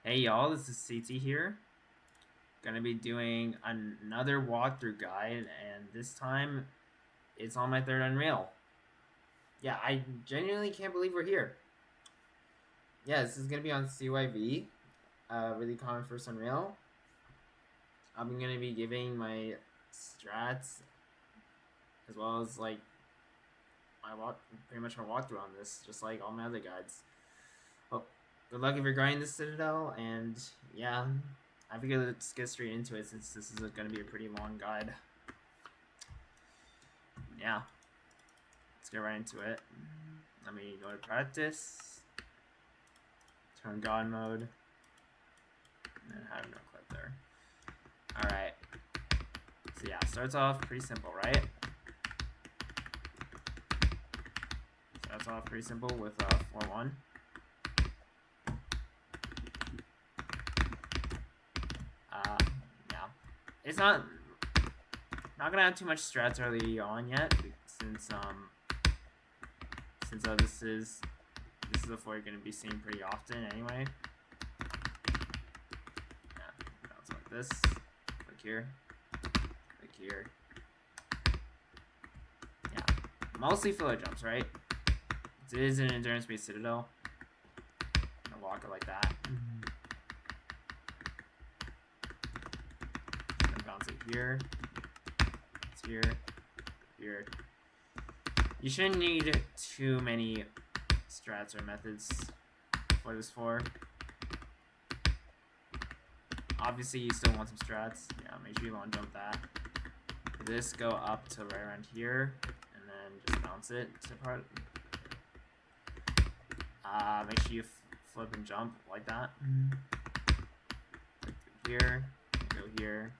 Hey y'all, this is CT here. Gonna be doing another walkthrough guide, and this time it's on my third Unreal. Yeah, I genuinely can't believe we're here. Yeah, this is gonna be on CoIV, really common first Unreal. I'm gonna be giving my strats as well as like pretty much my walkthrough on this, just like all my other guides. Oh, good luck if you're grinding this Citadel, and yeah, I figured let's get straight into it since this is going to be a pretty long guide. Yeah, let's get right into it. Let me go to practice, turn God mode, and have no clip there. Alright, so yeah, starts off pretty simple, right? Starts off pretty simple with 4-1. Yeah, it's not gonna have too much strats early on yet, since this is a floor you're gonna be seeing pretty often anyway. Yeah, bounce like this, click here, yeah, mostly filler jumps, right? It is an endurance-based Citadel. Gonna walk it like that. Gonna bounce it here. It's here. You shouldn't need too many strats or methods for this floor. Obviously, you still want some strats. Yeah, make sure you long jump that. This go up to right around here, and then just bounce it to part. Make sure you flip and jump like that. Like here, go here.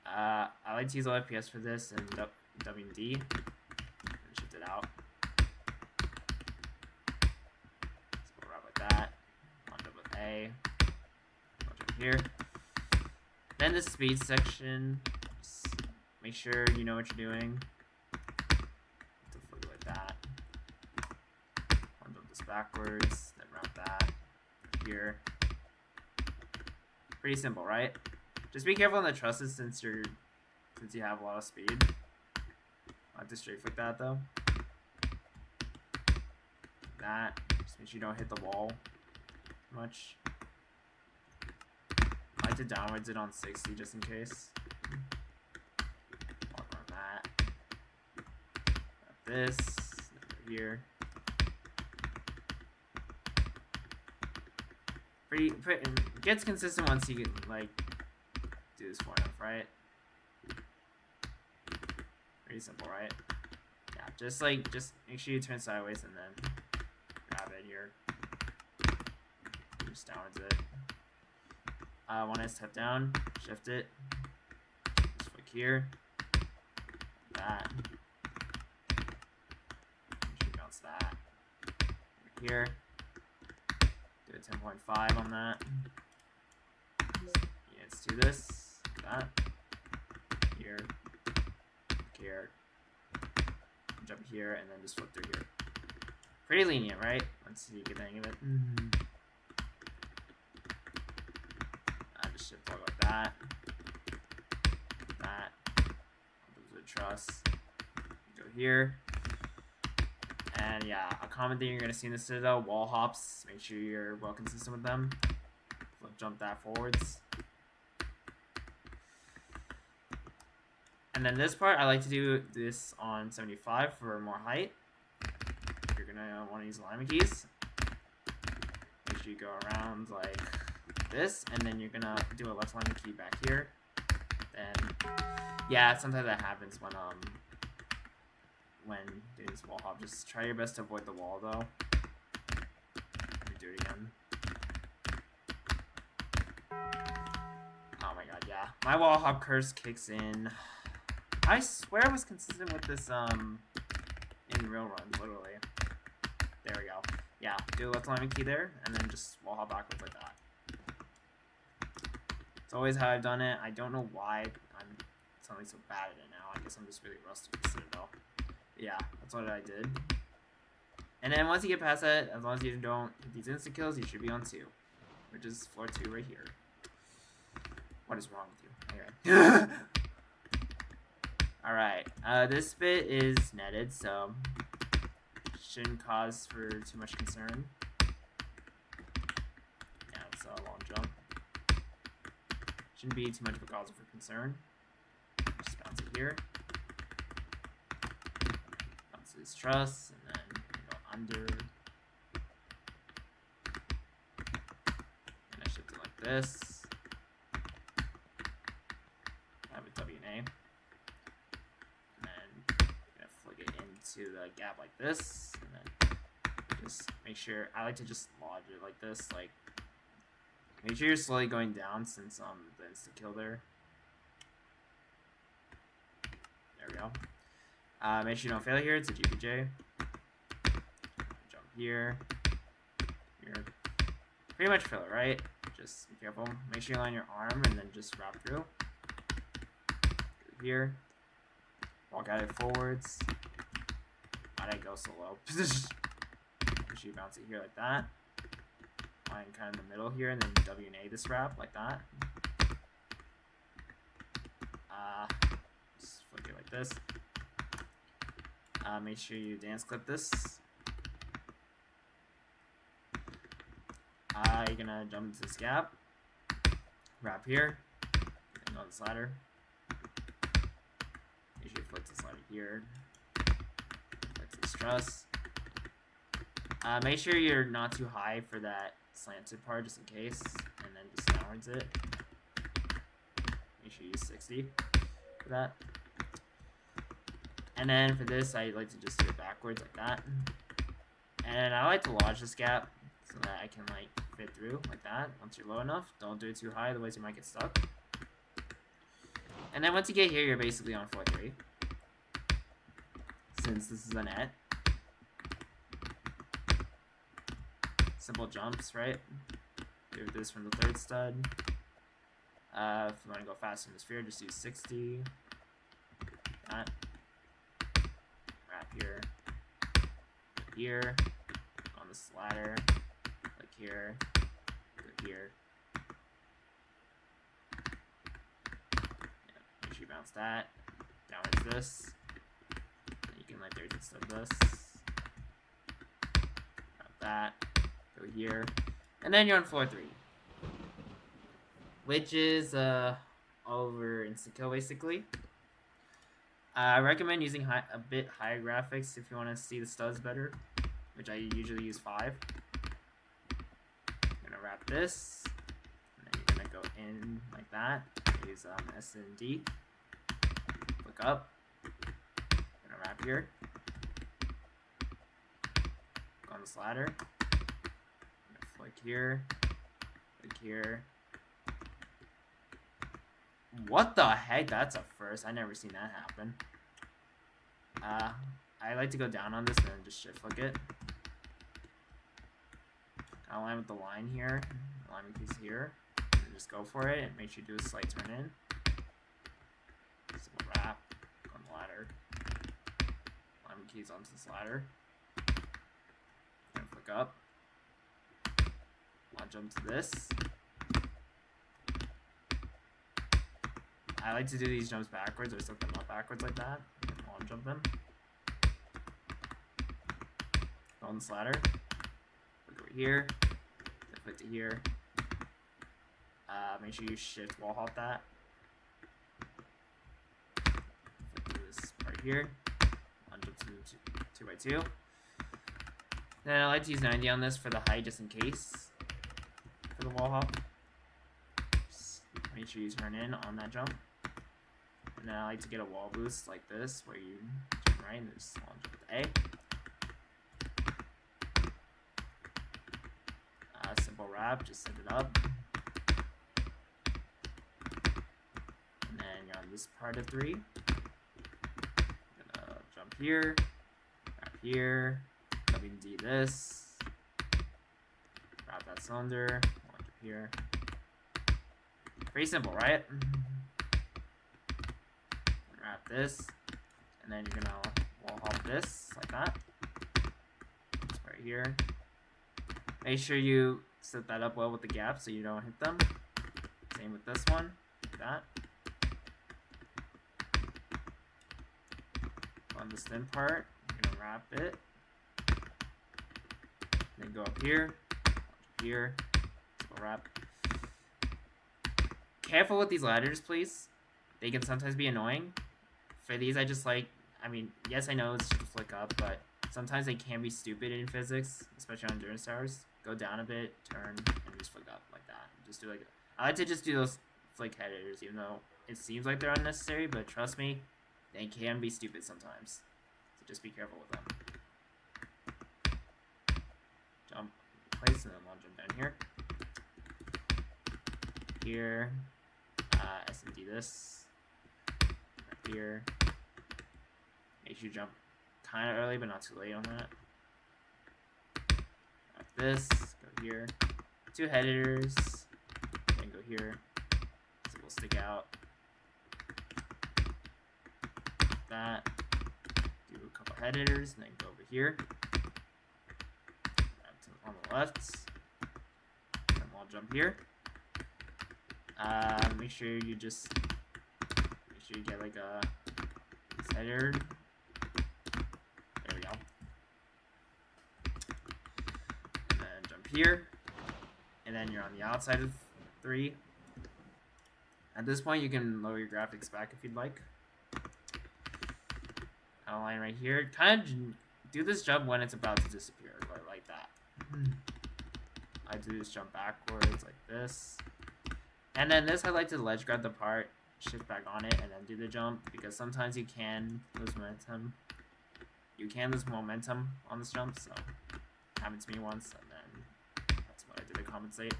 I like to use low FPS for this and W and D. Shift it out. Let's go right like that. Launch up with A. Launch up here. Then the speed section. Just make sure you know what you're doing. To flip it like that. Launch up this backwards. Then route that. Here. Pretty simple, right? Just be careful on the trusses since you have a lot of speed. I like to strafe like that though. That. Just make sure you don't hit the wall much. I like to downwards it on 60 just in case. Walk around that. Got this. Over here. Pretty it gets consistent once you get like do this far enough, right? Pretty simple, right? Yeah, just make sure you turn sideways and then grab it here. Just downwards it. Want to step down, shift it. Just click here. That. Make sure you bounce that. Over here. Do a 10.5 on that. Yeah, let's do this. That. Here. Jump here, and then just flip through here. Pretty lenient, right? Once you get the hang of it. Just shift forward like that. That. There's a truss. Go here. And yeah, a common thing you're going to see in the Citadel, wall hops. Make sure you're well consistent with them. Flip jump that forwards. And then this part, I like to do this on 75 for more height. You're going to want to use alignment keys. Make sure you go around like this, and then you're going to do a left alignment key back here. Then, yeah, sometimes that happens when doing this wall hop. Just try your best to avoid the wall, though. Let me do it again. Oh my god, yeah. My wall hop curse kicks in. I swear I was consistent with this in real runs, literally. There we go. Yeah, do a left alignment key there, and then just wall hop backwards like that. It's always how I've done it. I don't know why I'm suddenly so bad at it now. I guess I'm just really rusty with Citadel. Yeah, that's what I did. And then once you get past that, as long as you don't hit these insta kills, you should be on 2. which is floor 2 right here. What is wrong with you? Anyway. Alright, this bit is netted, so shouldn't cause for too much concern. Yeah, it's a long jump. Shouldn't be too much of a cause for concern. Just bounce it here. Bounce his truss, and then go under. And I shift it like this. Have a WNA. And then I'm gonna flick it into the gap like this. And then just make sure, I like to just lodge it like this, like, make sure you're slowly going down since the insta kill there. There we go. Make sure you don't fail here. It's a GPJ. Jump here. Here. Pretty much fail it, right? Just be careful. Make sure you line your arm and then just wrap through. Go here. Walk at it forwards. Why'd I go so low? Make sure you bounce it here like that. Line kind of in the middle here, and then WNA this wrap like that. Just flick it like this. Make sure you dance clip this. You're gonna jump into this gap, wrap here, and go on this ladder. Make sure you flick this ladder here. Flick this truss. Make sure you're not too high for that slanted part, just in case, and then just downwards it. Make sure you use 60 for that. And then for this, I like to just do it backwards like that. And I like to lodge this gap so that I can like fit through like that. Once you're low enough, don't do it too high, otherwise you might get stuck. And then once you get here, you're basically on floor 3, since this is a net. Simple jumps, right? Do this from the 3rd stud. If you want to go faster in the sphere, just use 60. That. Wrap here. Go here. On this ladder. Click here. Go here. Yeah, make sure you bounce that. Downwards this. And you can like there's instead of this. Wrap that. Go here, and then you're on floor 3, which is over insta kill basically. I recommend using a bit higher graphics if you want to see the studs better, which I usually use 5. I'm gonna wrap this, and then you're gonna go in like that. Use S and D. Look up. Gonna wrap here. Go on this ladder. Flick here, flick here. What the heck? That's a first. I never seen that happen. I like to go down on this and then just shift flick it. I'll align with the line here, alignment piece here, and just go for it. And make sure you do a slight turn in. Simple wrap on the ladder. Alignment keys onto this ladder. And flick up. I'll jump to this. I like to do these jumps backwards or set them up backwards like that. And long jump them. Go on this ladder. Look over here. Flip to here. Make sure you shift wall hop that. Flip to this part here. Long jump to 2x2. Then I like to use 90 on this for the height just in case. For the wall hop. Just make sure you turn in on that jump. And then I like to get a wall boost like this, where you jump right and just long jump with A. Simple wrap, just set it up. And then you're on this part of 3. Gonna jump here, wrap here, WD this, wrap that cylinder. Here. Pretty simple, right? Wrap this, and then you're gonna wall hop this like that. Just right here. Make sure you set that up well with the gap so you don't hit them. Same with this one, like that. On this thin part, you're gonna wrap it. Then go up here, so wrap. Careful with these ladders, please. They can sometimes be annoying. For these, I just like, I mean, yes, I know it's just a flick up, but sometimes they can be stupid in physics, especially on endurance towers. Go down a bit, turn, and just flick up like that. Just do like, I like to just do those flick headers, even though it seems like they're unnecessary, but trust me, they can be stupid sometimes. So just be careful with them. Jump in place, and then I'll jump down here. Here, SMD this. Right here. Make sure you jump kind of early, but not too late on that. Like this, go here. 2 headers, then go here. So we'll stick out. Like that. Do a couple headers, and then go over here. On the left. And we'll jump here. Make sure you get like a header. There we go. And then jump here. And then you're on the outside of 3. At this point, you can lower your graphics back if you'd like. Outline right here. Kind of do this jump when it's about to disappear, like that. I do this jump backwards like this. And then this, I like to ledge grab the part, shift back on it, and then do the jump, because sometimes you can lose momentum. You can lose momentum on this jump, so it happened to me once, and then that's what I did to compensate.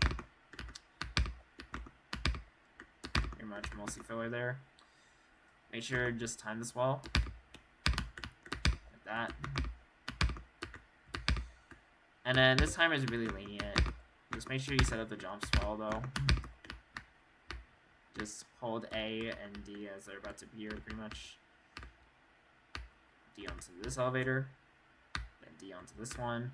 Pretty much mostly filler there. Make sure to just time this well. Like that. And then this timer is really lenient. Just make sure you set up the jumps well, though. Just hold A and D as they're about to appear, pretty much. D onto this elevator, then D onto this one.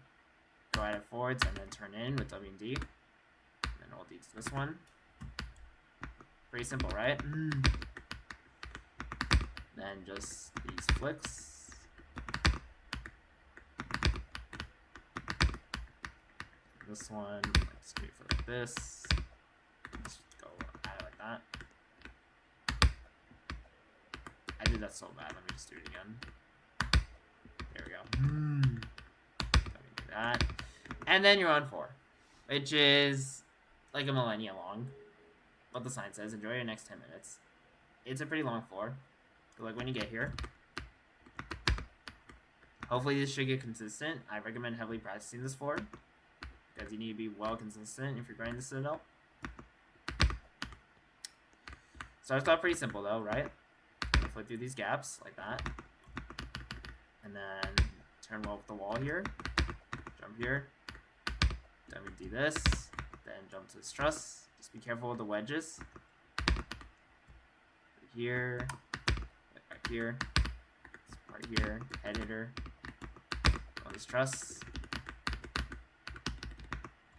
Go at it forwards and then turn in with W and D. And then hold D to this one. Pretty simple, right? Then just these flicks. This one, just wait for like this. Just go at it like that. I did that so bad. Let me just do it again. There we go. Let me do that. And then you're on 4, which is like a millennia long. What the sign says, enjoy your next 10 minutes. It's a pretty long floor. But like when you get here, hopefully this should get consistent. I recommend heavily practicing this floor, because you need to be well consistent if you're grinding the Citadel. Starts off pretty simple though, right? Flip through these gaps like that, and then turn well with the wall here. Jump here. Then we do this. Then jump to this truss. Just be careful with the wedges. Here, back here, this part here, editor. On this truss.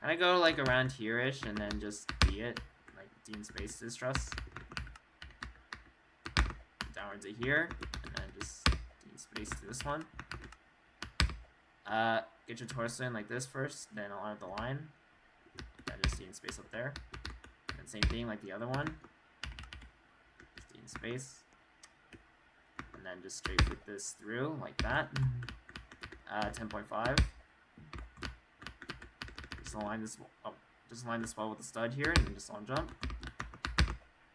Kind of go like around here-ish, and then just D it, like D in space to this truss. Downwards to here, and then just D space to this one. Get your torso in like this first, then align with the line. Then just D in space up there. And then same thing like the other one. Just D in space. And then just straight flick this through like that. 10.5. Just align this. Oh, just align this well with the stud here, and then just on jump.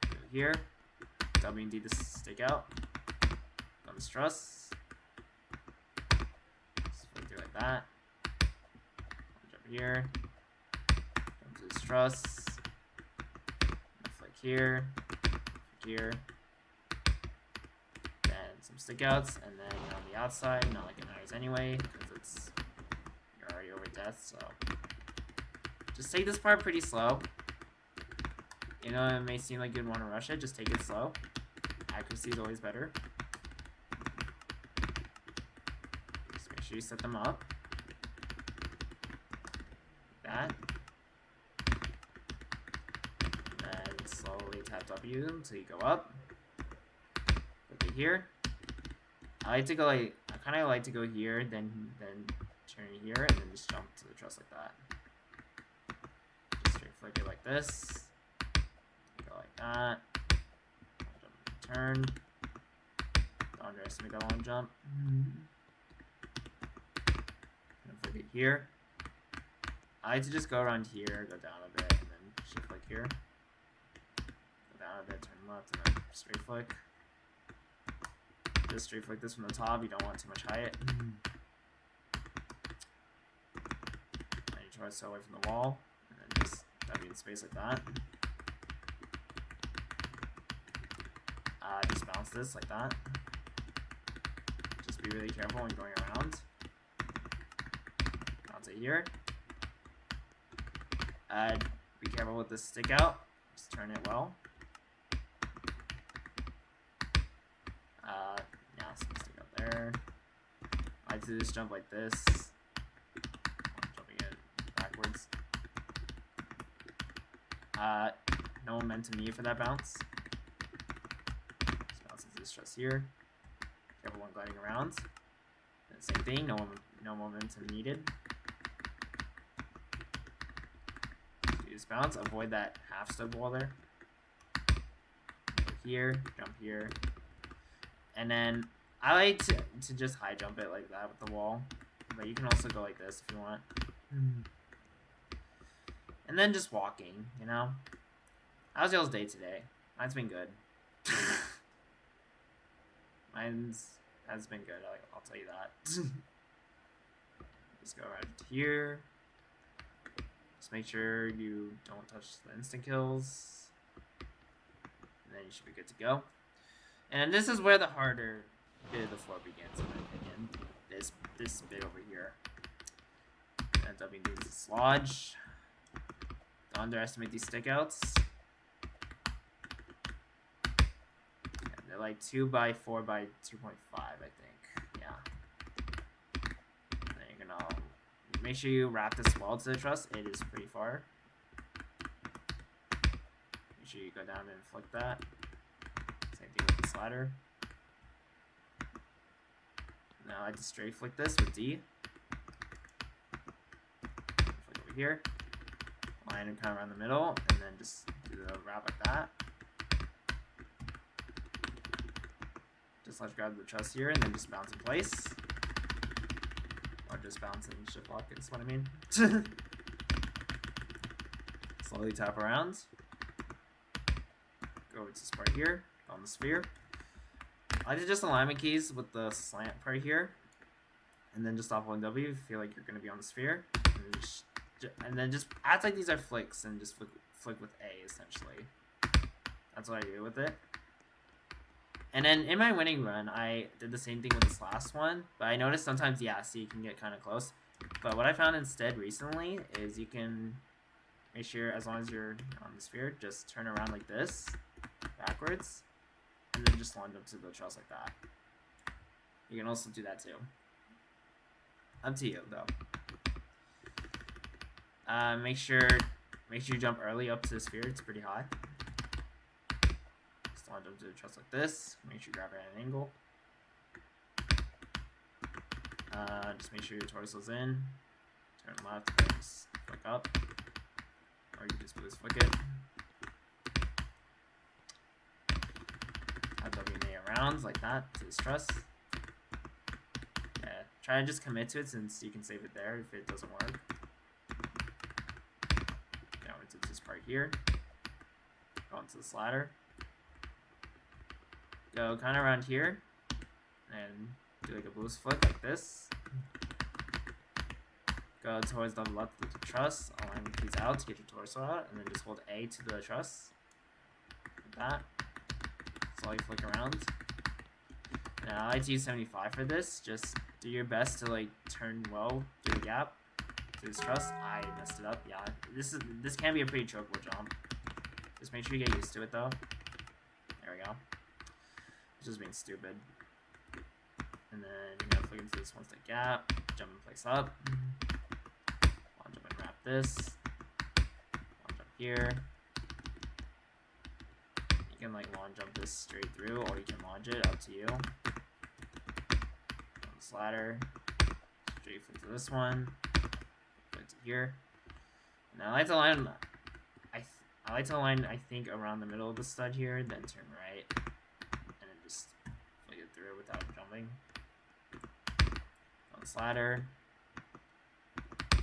Go here. W and D to stick out. On this truss. Just flick through like that. Jump here. Jump to this truss. Flick here. Flick here. Then some stick outs, and then you're on the outside. Not like it matters anyway, because you're already over death, so just take this part pretty slow. You know, it may seem like you'd want to rush it, just take it slow. Accuracy is always better. Just make sure you set them up. Like that. tap W until you go up. Look at here. I kind of like to go here, then turn here, and then just jump to the truss like that. Just straight flick it like this. Go like that. Turn. Don't underestimate that long jump. And flick it here. I like to just go around here, go down a bit, and then shift flick here. Go down a bit, turn left, and then straight flick. Just straight flick this from the top. You don't want too much height. And you try to stay away from the wall, and then just W in space like that. Just bounce this like that. Just be really careful when going around. Bounce it here. Be careful with this stick out. Just turn it well. Yeah, some stick out there. I like to just jump like this. I'm jumping it backwards. No momentum needed for that bounce. Just bounce into this truss here. Careful when gliding around. And same thing, no momentum needed. Just bounce, avoid that half stub wall there. Go here, jump here. And then I like to just high jump it like that with the wall. But you can also go like this if you want. And then just walking, you know? How's y'all's day today? Mine's been good. Has been good, I'll tell you that. Just go right here. Just make sure you don't touch the instant kills. And then you should be good to go. And this is where the harder bit of the floor begins, in my opinion. This bit over here. And W needs to dislodge. Don't underestimate these stickouts. Yeah, they're like 2x4 by 2.5, I think. Yeah. And then you're gonna make sure you wrap this well to the truss. It is pretty far. Make sure you go down and flick that. Same thing with the slider. Now I just straight flick this with D. Flick over here. Line it kind of around the middle, and then just do the wrap like that. Just let's grab the truss here, and then just bounce in place. Or just bounce and shift lock is what I mean. Slowly tap around. Go over to this part here, on the sphere. I did just alignment keys with the slant part here. And then just off 1W if you feel like you're going to be on the sphere. And then just act like these are flicks and just flick with A essentially. That's what I do with it. And then in my winning run, I did the same thing with this last one, but I noticed sometimes, yeah, see, you can get kind of close. But what I found instead recently is you can make sure, as long as you're on the sphere, just turn around like this, backwards, and then just lunge up to the truss like that. You can also do that too. Up to you, though. Make sure you jump early up to the sphere. It's pretty high. Just lunge up to the truss like this. Make sure you grab it at an angle. Just make sure your torso's in. Turn left, and just flick up. Or you just boost flick it. Have WNA around like that to this truss. Yeah, try to just commit to it since you can save it there if it doesn't work. Down into this part here. Go into the slider. Go kind of around here. And do like a boost flick like this. Go towards the left of the truss. Align these out to get your torso out. And then just hold A to the truss. Like that. Slowly flick around. Now I like to use 75 for this. Just do your best to like turn well through the gap. Through this truss. I messed it up. Yeah. This can be a pretty chokeable jump. Just make sure you get used to it though. There we go. It's just being stupid. And then you're gonna flick into this one step gap. Jump in place up. I'll jump and wrap this. I'll jump here. You can like long jump this straight through, or you can launch it, up to you. On this ladder, straight flip to this one, flip to here. And I like to line, I think, around the middle of the stud here, then turn right, and then just flick it through without jumping. On this ladder,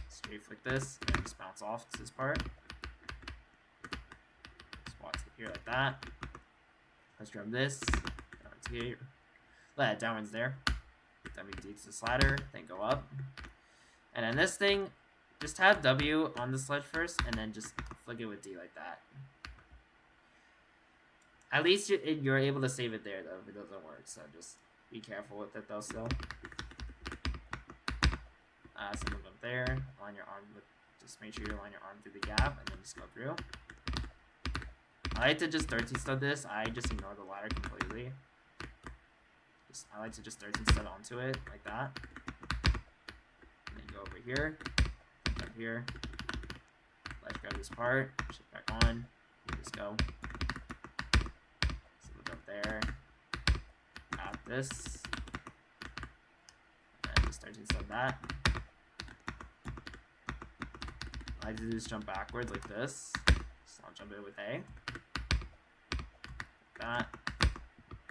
straight flick this, and then just bounce off to this part. Just walk to here like that. Let's grab this, downwards here, let it downwards there. WD to the slider, then go up. And then this thing, just have W on the sledge first, and then just flick it with D like that. At least you're able to save it there, though, if it doesn't work. So just be careful with it, though, still. Simple jump there. Line your arm with, just make sure you line your arm through the gap, and then just go through. I like to just 13 stud this. I just ignore the ladder completely. I like to just 13 stud onto it, like that. And then go over here. Up here, let's grab this part, shift back on, just go. So look up there, at this, and just 13 stud that. I like to just jump backwards like this, so I'll jump it with A, like that.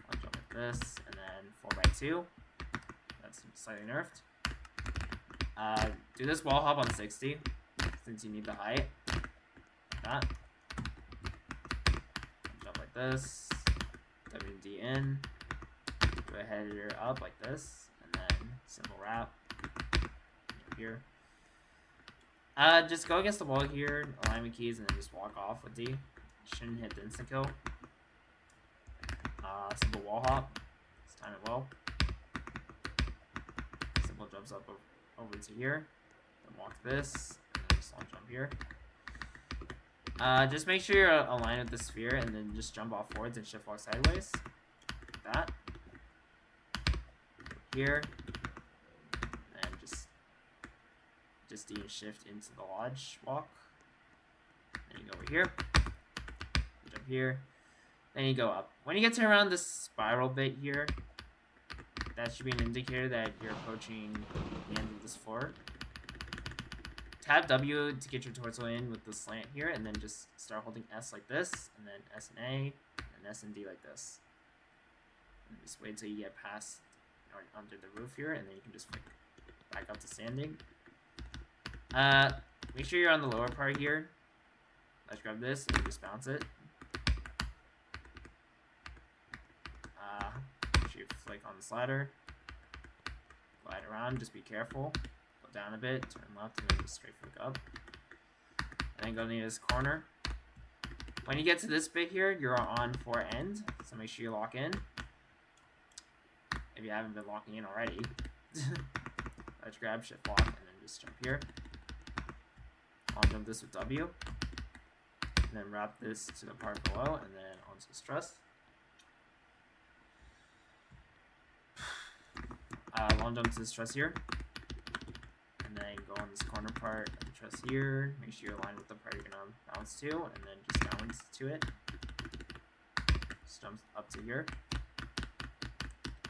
I'll jump like this, and then 4x2, that's slightly nerfed. Do this wall hop on 60, since you need the height. Like that. Jump like this. WD in. Go ahead and up like this. And then simple wrap. Jump here. Just go against the wall here, alignment keys, and then just walk off with D. Shouldn't hit the instant kill. Simple wall hop. Let's time it well. Simple jumps up over to here, then walk this, and then just long jump here. Just make sure you're aligned with the sphere, and then just jump off forwards and shift walk sideways, like that. Here, and just D and shift into the lodge walk. Then you go over here, jump here, then you go up. When you get to around this spiral bit here, that should be an indicator that you're approaching the end of this floor. Tap W to get your torso in with the slant here, and then just start holding S like this, and then S and A, and S and D like this. And just wait till you get past or under the roof here, and then you can just back up to standing. Make sure you're on the lower part here. Let's grab this and just bounce it. Flick on this ladder, glide around, just be careful, go down a bit, turn left, and then just straight flick up, and then go near this corner. When you get to this bit here, you're on for end, so make sure you lock in, if you haven't been locking in already. Let's grab, shift lock, and then just jump here. I'll jump this with W, and then wrap this to the part below, and then onto this truss. Long jump to this truss here, and then go on this corner part of the truss here. Make sure you're aligned with the part you're gonna bounce to, and then just downwards to it. Just jump up to here.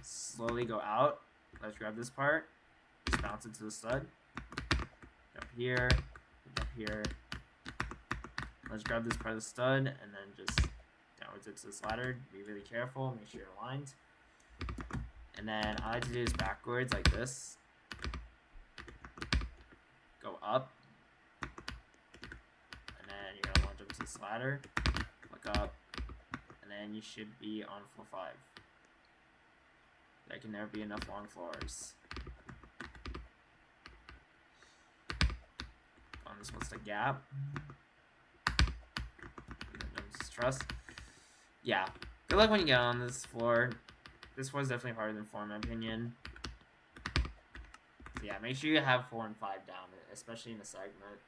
Slowly go out. Let's grab this part. Just bounce it to the stud. Jump here. Jump here. Let's grab this part of the stud, and then just downwards it to this ladder. Be really careful. Make sure you're aligned. And then I like to do this backwards like this. Go up. And then you're going to launch up to this ladder. Look up. And then you should be on floor 5. There can never be enough long floors. On this one's the gap. Just trust. Yeah. Good luck when you get on this floor. This floor is definitely harder than 4 in my opinion. So yeah, make sure you have 4 and 5 down, especially in a segment.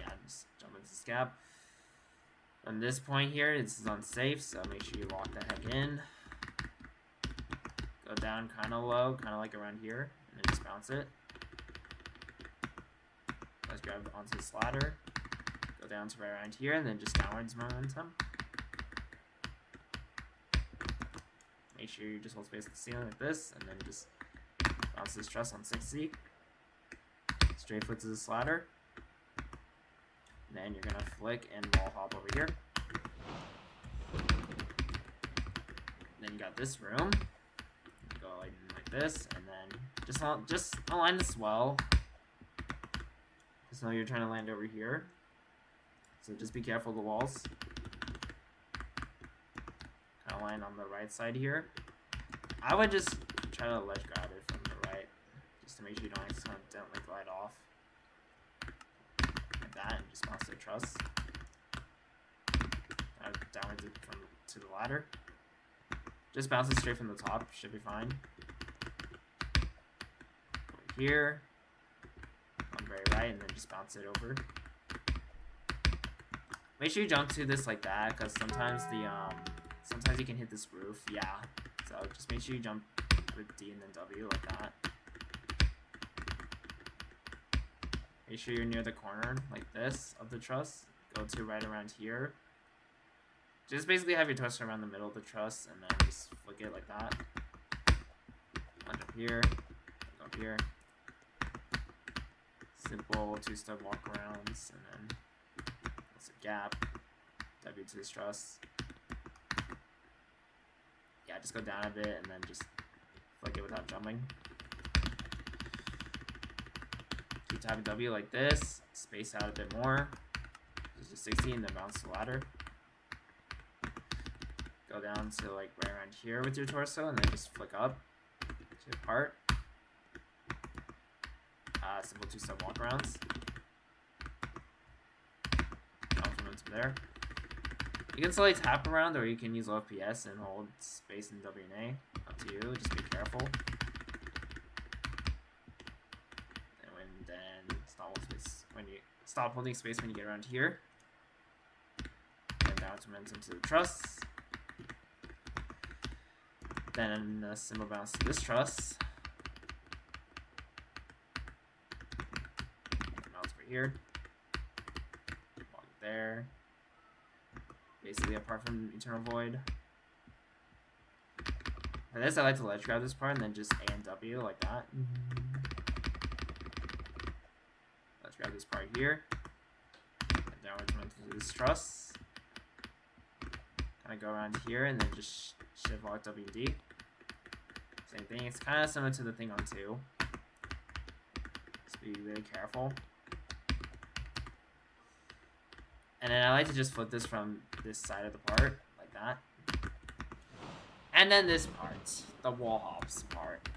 Yeah, just jump into this gap. On this point here, this is unsafe, so make sure you lock the heck in. Go down kind of low, kind of like around here, and then just bounce it. Let's grab onto this ladder. Go Go down to right around here, and then just downwards momentum. Make sure you just hold space at the ceiling like this, and then just bounce this truss on 6C. Straight foot to this ladder. And then you're gonna flick and wall hop over here. Then you got this room. You go like this, and then just align this well. Just know you're trying to land over here. So just be careful of the walls. Kind of land on the right side here. I would just try to ledge grab it from the right, just to make sure you don't accidentally glide off. Like that, and just bounce the truss. Downwards to the ladder. Just bounce it straight from the top, should be fine. Over here. On the very right, and then just bounce it over. Make sure you jump to this like that, because sometimes sometimes you can hit this roof. Yeah. So just make sure you jump with D and then W like that. Make sure you're near the corner like this of the truss. Go to right around here. Just basically have your twist around the middle of the truss, and then just flick it like that. Land up here. Up here. Simple 2-step walkarounds, and then that's a gap. W to this truss. Yeah, just go down a bit and then just flick it without jumping. Keep tapping W like this. Space out a bit more. Just 60 and then bounce the ladder. Go down to like right around here with your torso, and then just flick up to your part. Simple 2-step walkarounds. Bounce momentum there. You can slowly tap around, or you can use FPS and hold space in W and A. Up to you. Just be careful. And then stop holding space when you get around here. And bounce momentum to the truss. Then a simple bounce to this truss. Bounce over here. Walk there. Basically, apart from Eternal Void. For this, I like to ledge grab this part and then just A and W like that. Ledge grab this part here. And downwards to this truss. Kind of go around here and then just shift lock W and D. Same thing. It's kind of similar to the thing on 2. Just be really careful. And then I like to just flip this from this side of the part, like that. And then this part, the wall hops part.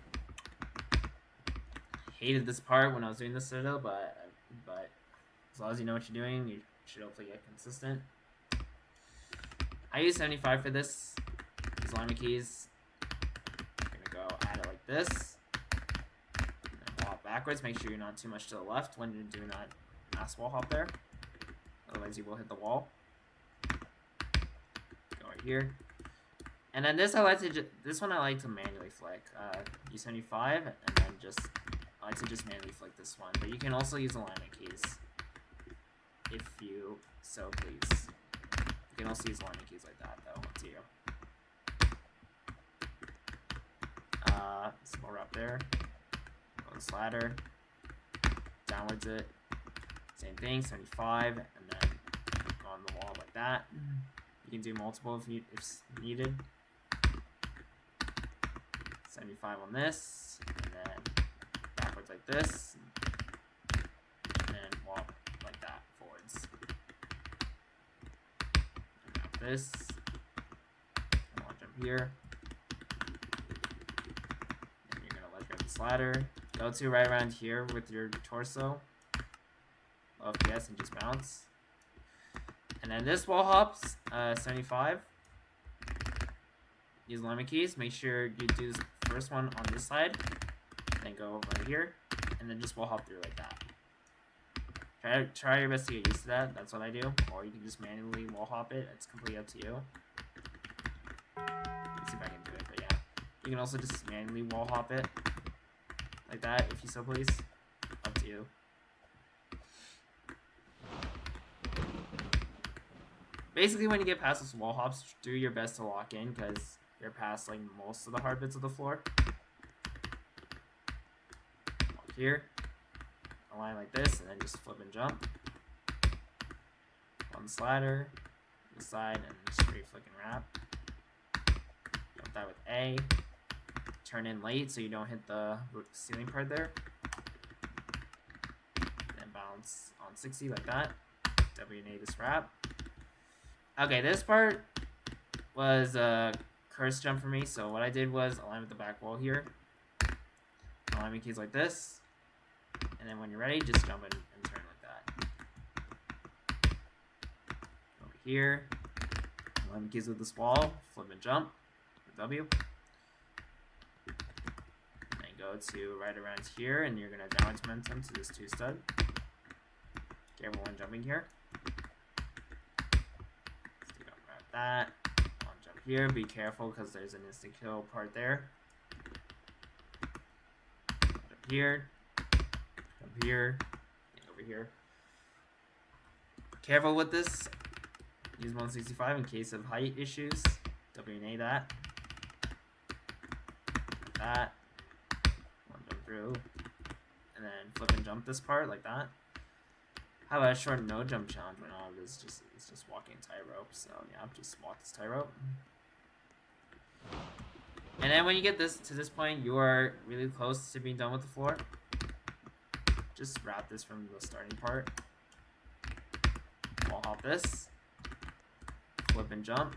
Hated this part when I was doing this citadel, but as long as you know what you're doing, you should hopefully get consistent. I use 75 for this. These lima keys. I'm gonna go at it like this. And then wall hop backwards. Make sure you're not too much to the left when you're doing that mass wall hop there. Otherwise you will hit the wall. Go right here. And then this I like to manually flick. Use 75 and then I like to just manually flick this one. But you can also use alignment keys if you so please. You can also use alignment keys like that though, up to you. Small wrap there. Go this ladder. Downwards it. Same thing, 75, and then go on the wall like that. You can do multiple if needed. 75 on this, and then backwards like this, and then walk like that forwards. And got this. I want to jump here. And you're gonna ledge grab this ladder. Go to right around here with your torso. FPS and just bounce. And then this wall hops, 75. Use lima keys. Make sure you do this first one on this side. Then go over here. And then just wall hop through like that. Try your best to get used to that. That's what I do. Or you can just manually wall hop it. It's completely up to you. Let's see if I can do it, but yeah. You can also just manually wall hop it. Like that, if you so please. Up to you. basically when you get past those wall hops, do your best to lock in because you're past like most of the hard bits of the floor. Walk here, align like this, and then just flip and jump. On the slider, the side, and straight flick and wrap. Jump that with A. Turn in late so you don't hit the ceiling part there. Then bounce on 60 like that. WNA this wrap. Okay, this part was a curse jump for me, so what I did was align with the back wall here. Alignment keys like this. And then when you're ready, just jump in and turn like that. Over here. Alignment keys with this wall. Flip and jump. W. Go to right around here, and you're going to downwards momentum to this 2 stud. Careful when jumping here. Stick up right that. One jump here. Be careful because there's an instant kill part there. Jump here. Jump here. And over here. Careful with this. Use 165 in case of height issues. WNA that. Like that. Through, and then flip and jump this part like that. How about a short no jump challenge when all it is just walking tightrope? So yeah, just walk this tightrope. And then when you get to this point, you are really close to being done with the floor. Just wrap this from the starting part. Wall hop this. Flip and jump.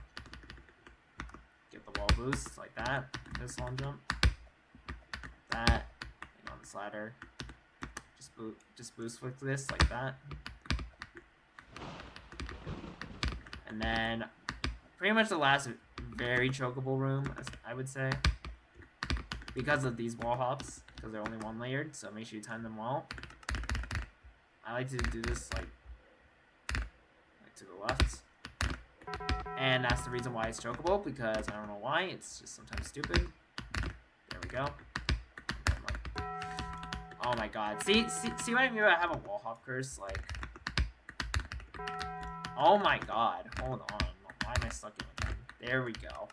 Get the wall boost like that. This long jump. Like that. Slider, just boost with this like that, and then pretty much the last very chokeable room, I would say, because of these wall hops, because they're only 1 layered, so make sure you time them well. I like to do this like to the left, and that's the reason why it's chokeable, because I don't know why, it's just sometimes stupid. There we go. Oh my god. See what I mean? I have a wall hop curse? Like, oh my god. Hold on. Why am I stuck in with them? There we go.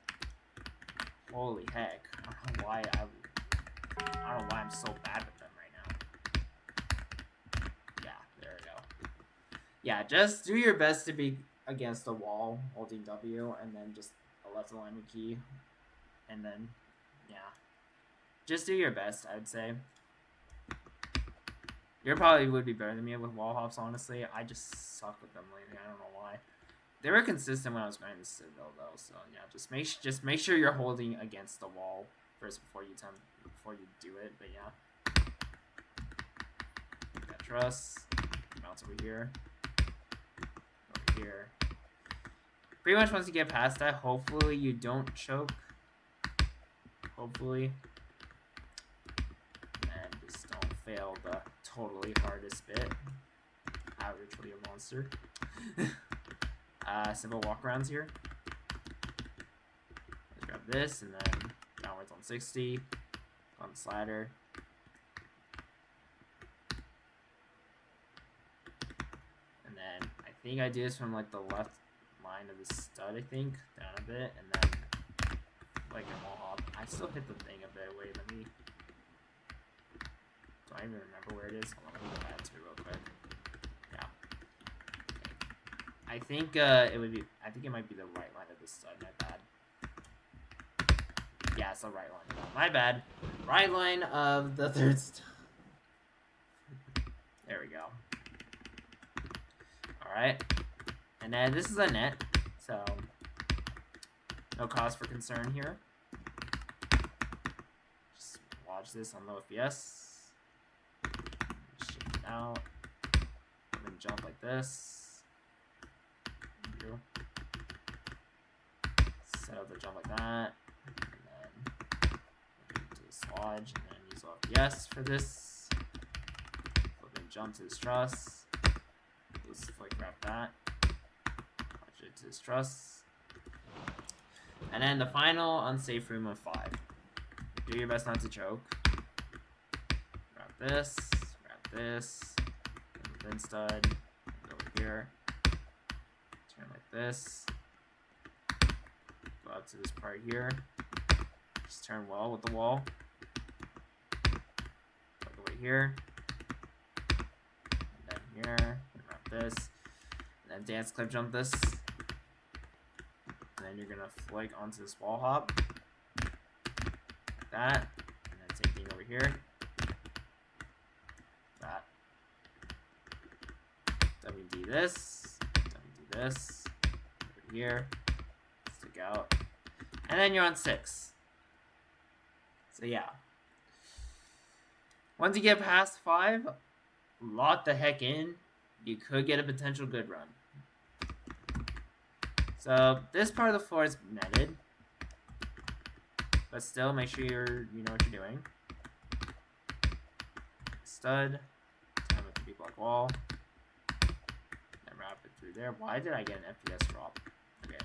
Holy heck. I don't know why I'm so bad with them right now. Yeah, there we go. Yeah, just do your best to be against the wall, holding W, and then just a left alignment key. And then, yeah. Just do your best, I would say. You probably would be better than me with wall hops, honestly. I just suck with them lately. I don't know why. They were consistent when I was grinding the Citadel, though. So yeah, just make sure you're holding against the wall first before you do it. But yeah, got truss. Bounce over here. Over here. Pretty much once you get past that, hopefully you don't choke. Hopefully. And just don't fail the totally hardest bit. Ouch, really a monster. Simple walkarounds here. Let's grab this and then downwards on 60. On the slider. And then I think I do this from like the left line of the stud, I think. Down a bit and then like a wall hop. I still hit the thing a bit. Wait, let me. Do I even remember where it is? Hold on, let me go back to it real quick. Yeah. Okay. I think it might be the right line of the stud. My bad. Yeah, it's the right line. My bad. Right line of the third stud. There we go. All right. And then this is a net, so no cause for concern here. Just watch this on low FPS. Shift it out. And then jump like this. Set up the jump like that. And then do the slodge. And then use low FPS for this. Flip and jump to this truss. Just flick wrap that. Watch it to this truss. And then the final unsafe room of 5. Do your best not to choke. Wrap this, thin stud, go over here, Turn like this. Go out to this part here. Just turn well with the wall. Go over here. And then here. Wrap this. And then dance clip jump this. And then you're gonna flake onto this wall hop. Like that. And then same thing over here. That. WD this. WD this. Over here. Stick out. And then you're on 6. So yeah. Once you get past 5, lock the heck in. You could get a potential good run. So this part of the floor is netted. But still, make sure you know what you're doing. Stud. Time with the B-block wall. And wrap it through there. Why did I get an FPS drop? Okay.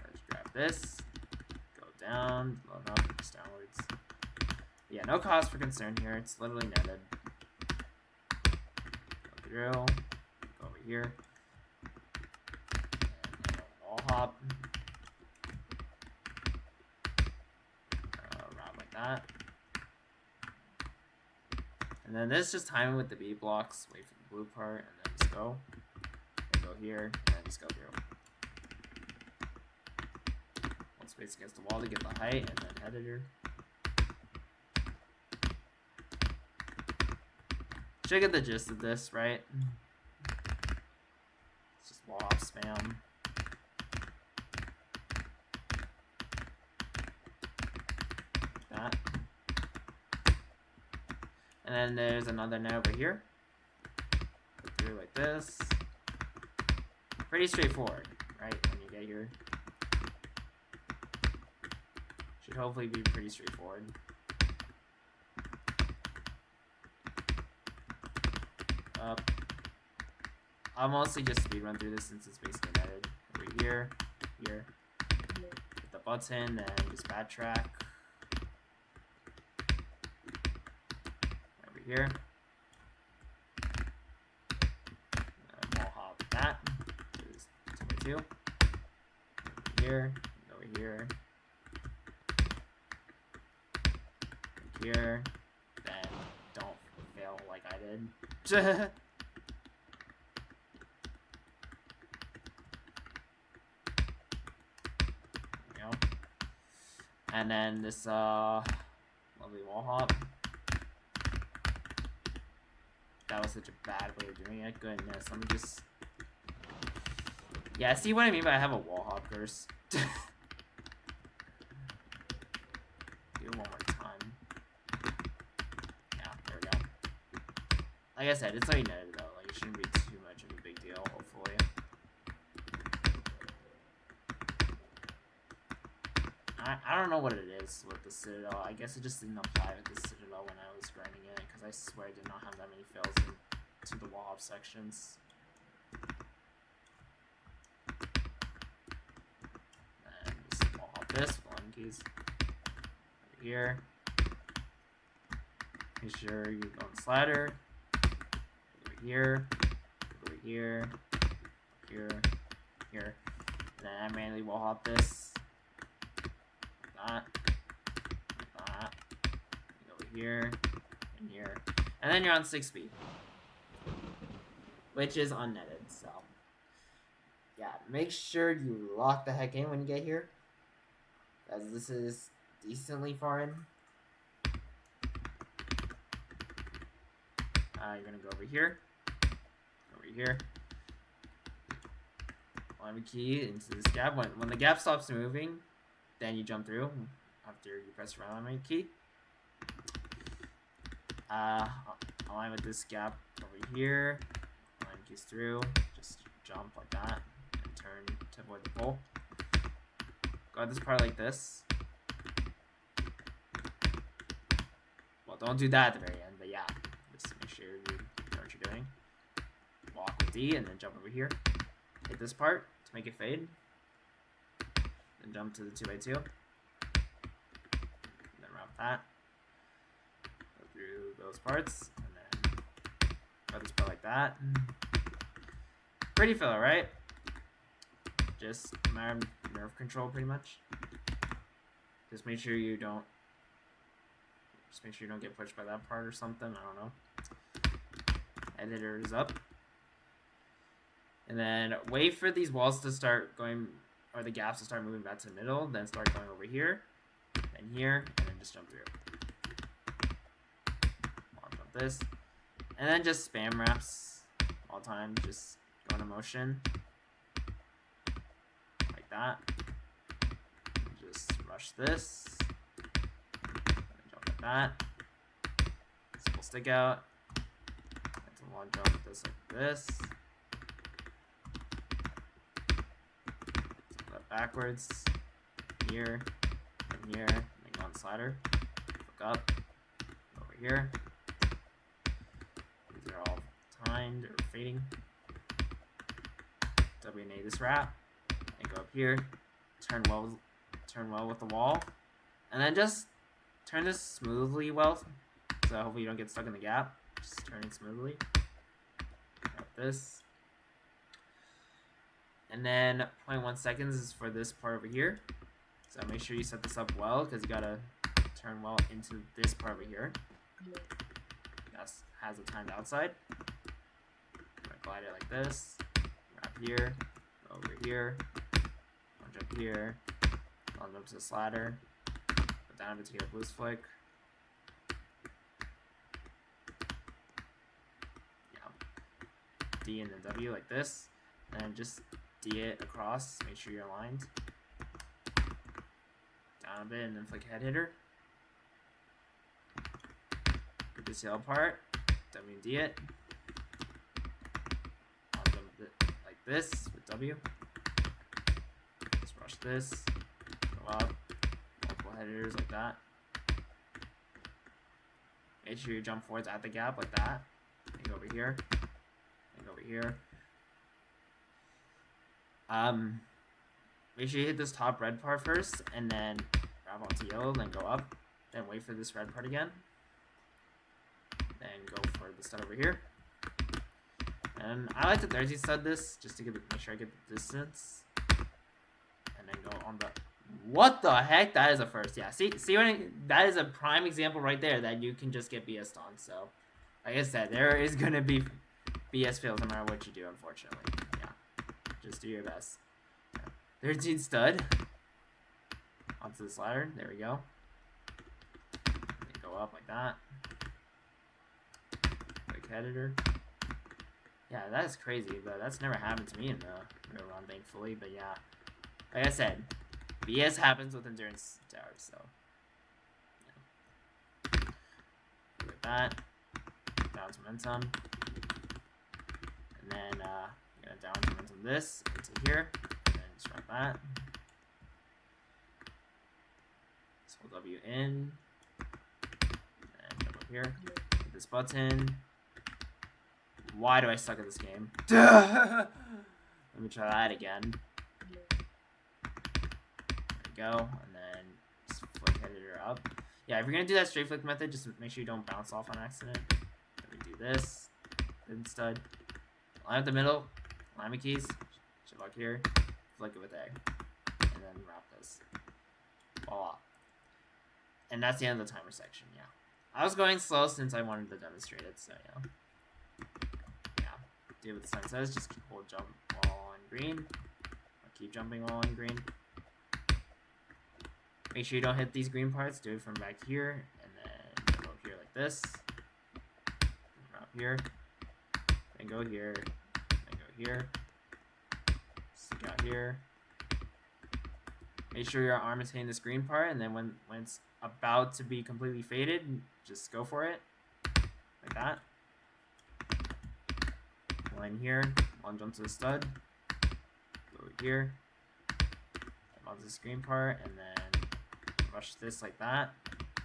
Let's grab this. Go down. Low enough. Just downwards. Yeah, no cause for concern here. It's literally netted. Go through. Go over here. And wall hop. Wrap like that. And then this just time with the B blocks. Wait for the blue part. And then just go. And go here. And then just go through. One space against the wall to get the height. And then editor. Should get the gist of this, right? It's just wall hop spam. That. And then there's another net over here. Go through like this. Pretty straightforward, right? When you get here. Should hopefully be pretty straightforward. I'll mostly just speed run through this since it's basically netted. Over here, here. Hit the button, then just backtrack. Over here. Wall hop that. So this 2x2. Over here, over here. Over here. Then don't fail like I did. And then this lovely wall hop. That was such a bad way of doing it. Goodness, let me just... Yeah, see what I mean by I have a wall hop curse. Do it one more time. Yeah, there we go. Like I said, it's already netted though. Like, it shouldn't be too much of a big deal, hopefully. I don't know what it is with the Citadel. I guess it just didn't apply with the Citadel when I was grinding it, because I swear I did not have that many fails into the wall hop sections. And just wall hop this with 11 keys. Over here. Make sure you go on the slider. Over here. Over here. Here. Here. And then I manually wall hop this. That, over here, and here, and then you're on 6 speed, which is unnetted. So, yeah, make sure you lock the heck in when you get here, as this is decently far in. You're gonna go over here, one key into this gap. When the gap stops moving, then you jump through after you press the alignment key. Align with this gap over here. Align keys through. Just jump like that and turn to avoid the pole. Go at this part like this. Well, don't do that at the very end, but yeah, just make sure you know what you're doing. Walk with D and then jump over here. Hit this part to make it fade. Then jump to the 2x2. And then wrap that. Go through those parts. And then go this part like that. Pretty filler, right? Just a matter of nerve control, pretty much. Just make sure you don't. Just make sure you don't get pushed by that part or something. I don't know. Editor is up. And then wait for these walls to start going, or the gaps to start moving back to the middle. Then start going over here, and here, and then just jump through. I'll jump this, and then just spam wraps all the time. Just go into motion like that. Just rush this. Jump like that. This will stick out. That's a long jump. This like this. Backwards, here, and here, and then go on the slider, look up, over here. These are all timed or fading. WNA this wrap, and go up here, turn well with the wall, and then just turn this smoothly well, so hopefully you don't get stuck in the gap. Just turn it smoothly. Grab this. And then 0.1 seconds is for this part over here. So make sure you set this up well, because you gotta turn well into this part over here. That has a timed outside. I'm gonna glide it like this. Wrap here, go over here, launch up here, launch up to the slider, go down a bit to get a boost flick. Yeah. D and then W like this, and just D it across, make sure you're aligned. Down a bit and then flick head hitter. Get this yellow part, WD it. I'll jump it like this with W. Just rush this, go up, multiple head hitters like that. Make sure you jump forwards at the gap like that. And go over here, and go over here. Make sure you hit this top red part first, and then grab onto yellow, then go up, then wait for this red part again, then go for the stud over here. And I like to 13 stud this just to make sure I get the distance, and then go on the. What the heck? That is a first. Yeah, see that is a prime example right there that you can just get BS'd on. So, like I said, there is gonna be BS fails no matter what you do, unfortunately. Just do your best. 13 stud. Onto the slider. There we go. Go up like that. Quick editor. Yeah, that is crazy, but that's never happened to me in the real run, thankfully. But yeah, like I said, BS happens with endurance towers, so. Yeah. Like that. Bounce momentum. And then, gonna down momentum this into here, and then just run that. So we'll W in, and jump up here. Hit this button. Why do I suck at this game? Let me try that again. There we go, and then just flick editor up. Yeah, if you're gonna do that straight flick method, just make sure you don't bounce off on accident. Then we do this, then stud, line up the middle. Line my keys, shift lock here, flick it with A, and then wrap this. Voila. And that's the end of the timer section, yeah. I was going slow since I wanted to demonstrate it, so yeah. Yeah, do what the sign says, just hold jump while on green, or keep jumping while on green. Make sure you don't hit these green parts, do it from back here, and then go here like this, wrap here, then go here, here, stick out here. Make sure your arm is hitting this green part, and then when it's about to be completely faded, just go for it, like that. Line here, one jump to the stud, go here, jump onto this green part, and then rush this like that,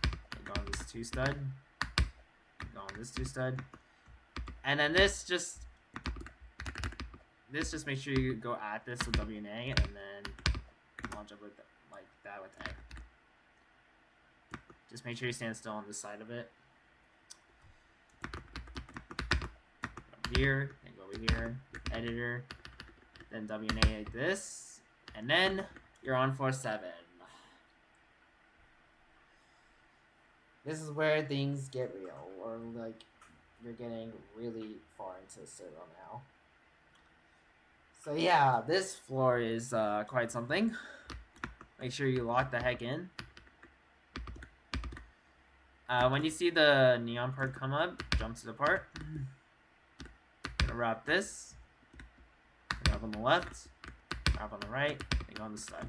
and go on this 2 stud, go on this 2 stud, and then this just make sure you go at this with W and A, and then launch up with like that with A. Just make sure you stand still on this side of it. Go here, and go over here, editor, then W and A like this, and then you're on floor 7. This is where things get real, or like you're getting really far into the citadel now. So yeah, this floor is quite something. Make sure you lock the heck in. When you see the neon part come up, jump to the part. Gonna wrap this. Wrap on the left. Wrap on the right. Then go on the side.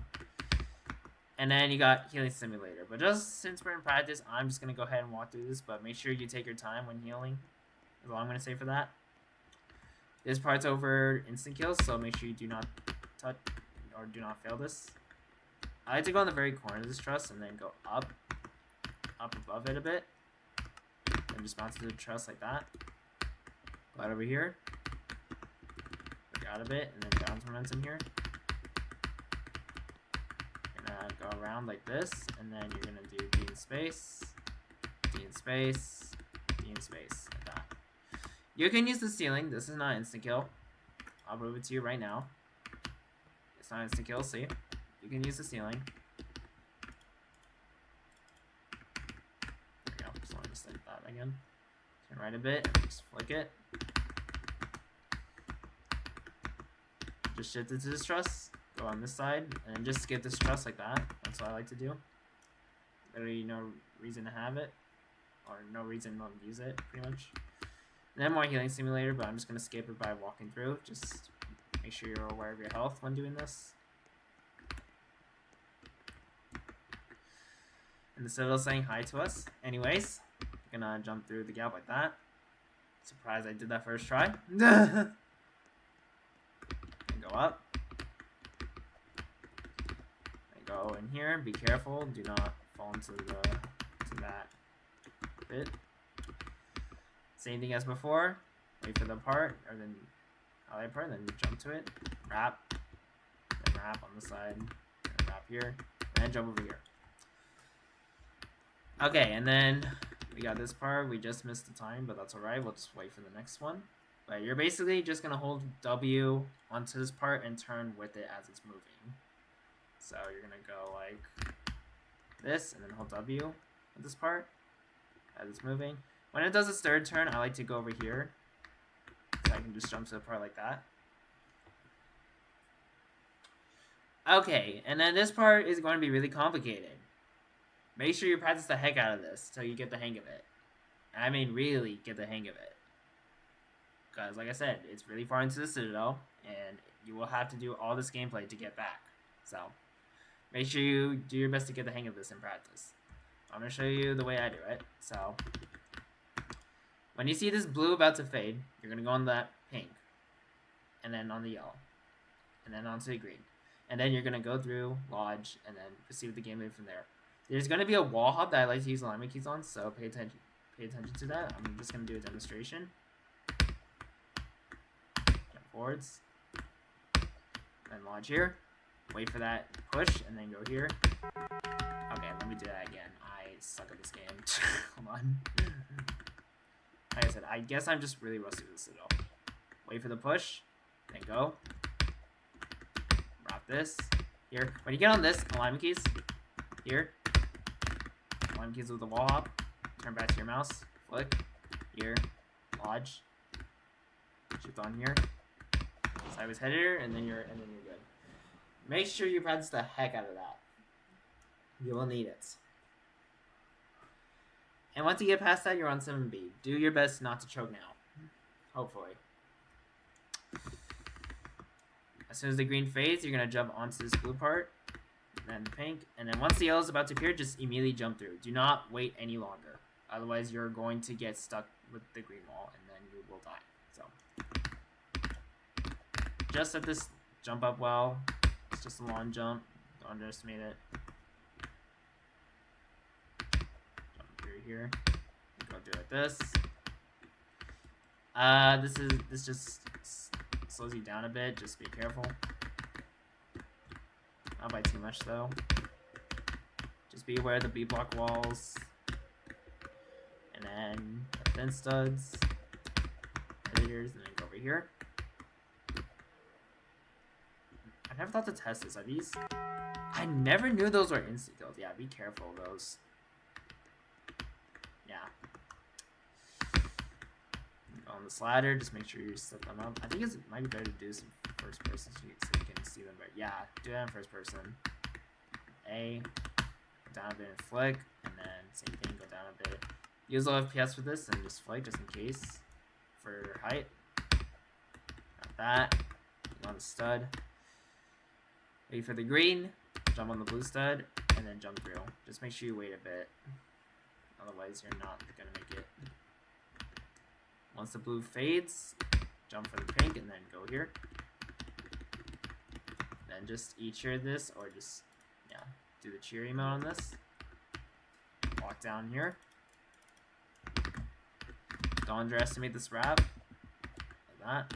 And then you got healing simulator. But just since we're in practice, I'm just gonna go ahead and walk through this. But make sure you take your time when healing. Is all I'm gonna say for that. This part's over instant kills, so make sure you do not touch or do not fail this. I like to go on the very corner of this truss and then go up above it a bit, and just bounce to the truss like that. Glide over here, break out a bit, and then bounce momentum here. You're gonna go around like this, and then you're gonna do D in space, D in space, D in space, like that. You can use the ceiling. This is not instant kill. I'll prove it to you right now. It's not instant kill, see? You can use the ceiling. There we go. Just want to just like that again. Turn right a bit and just flick it. Just shift it to this truss. Go on this side and just skip this truss like that. That's what I like to do. Literally no reason to have it, or no reason not to use it, pretty much. And then more healing simulator, but I'm just gonna skip it by walking through. Just make sure you're aware of your health when doing this. And the citadel saying hi to us. Anyways, I'm gonna jump through the gap like that. Surprised I did that first try. And go up. And go in here. Be careful. Do not fall into that bit. Same thing as before. Wait for the part, or then highlight part, then jump to it. Wrap. Then wrap on the side. And wrap here. And then jump over here. Okay, and then we got this part. We just missed the time, but that's alright. We'll just wait for the next one. But you're basically just going to hold W onto this part and turn with it as it's moving. So you're going to go like this, and then hold W with this part as it's moving. When it does its third turn, I like to go over here, so I can just jump to the part like that. Okay, and then this part is going to be really complicated. Make sure you practice the heck out of this till you get the hang of it. I mean, really get the hang of it. Because, like I said, it's really far into the citadel, and you will have to do all this gameplay to get back. So, make sure you do your best to get the hang of this in practice. I'm going to show you the way I do it. So, when you see this blue about to fade, you're going to go on that pink, and then on the yellow, and then onto the green. And then you're going to go through, lodge, and then proceed with the gameplay from there. There's going to be a wall hop that I like to use alignment keys on, so pay attention to that. I'm just going to do a demonstration. Jump forwards. Then lodge here. Wait for that push, and then go here. Okay, let me do that again. I suck at this game. Hold on. Like I said, I guess I'm just really rusty with this citadel. Wait for the push, then go. Wrap this. Here. When you get on this, alignment keys. Here. Alignment keys with the wall hop. Turn back to your mouse. Flick. Here. Lodge. Shift on here. Sideways head here, and then you're good. Make sure you practice the heck out of that. You will need it. And once you get past that, you're on 7B. Do your best not to choke now. Hopefully. As soon as the green fades, you're going to jump onto this blue part. And then the pink. And then once the yellow is about to appear, just immediately jump through. Do not wait any longer. Otherwise, you're going to get stuck with the green wall, and then you will die. So, just let this jump up well. It's just a long jump. Don't underestimate it. Here, go do it like this. This just slows you down a bit. Just be careful. Not by too much though. Just be aware of the B block walls, and then the thin studs, editors, and then go over here. I never thought to test this. Are these? I never knew those were instant kills. Yeah, be careful of those. Yeah. On the slider, just make sure you set them up. I think it might be better to do some first person so you can see them better. Yeah, do that in first person. A, go down a bit and flick, and then same thing, go down a bit. Use low FPS with this and just flick just in case for height. Got that. On the stud. Wait for the green, jump on the blue stud, and then jump through. Just make sure you wait a bit. Otherwise, you're not gonna make it. Once the blue fades, jump for the pink, and then go here. Then just E-cheer this, or just, yeah, do the cheer emote on this. Walk down here. Don't underestimate this wrap. Like that.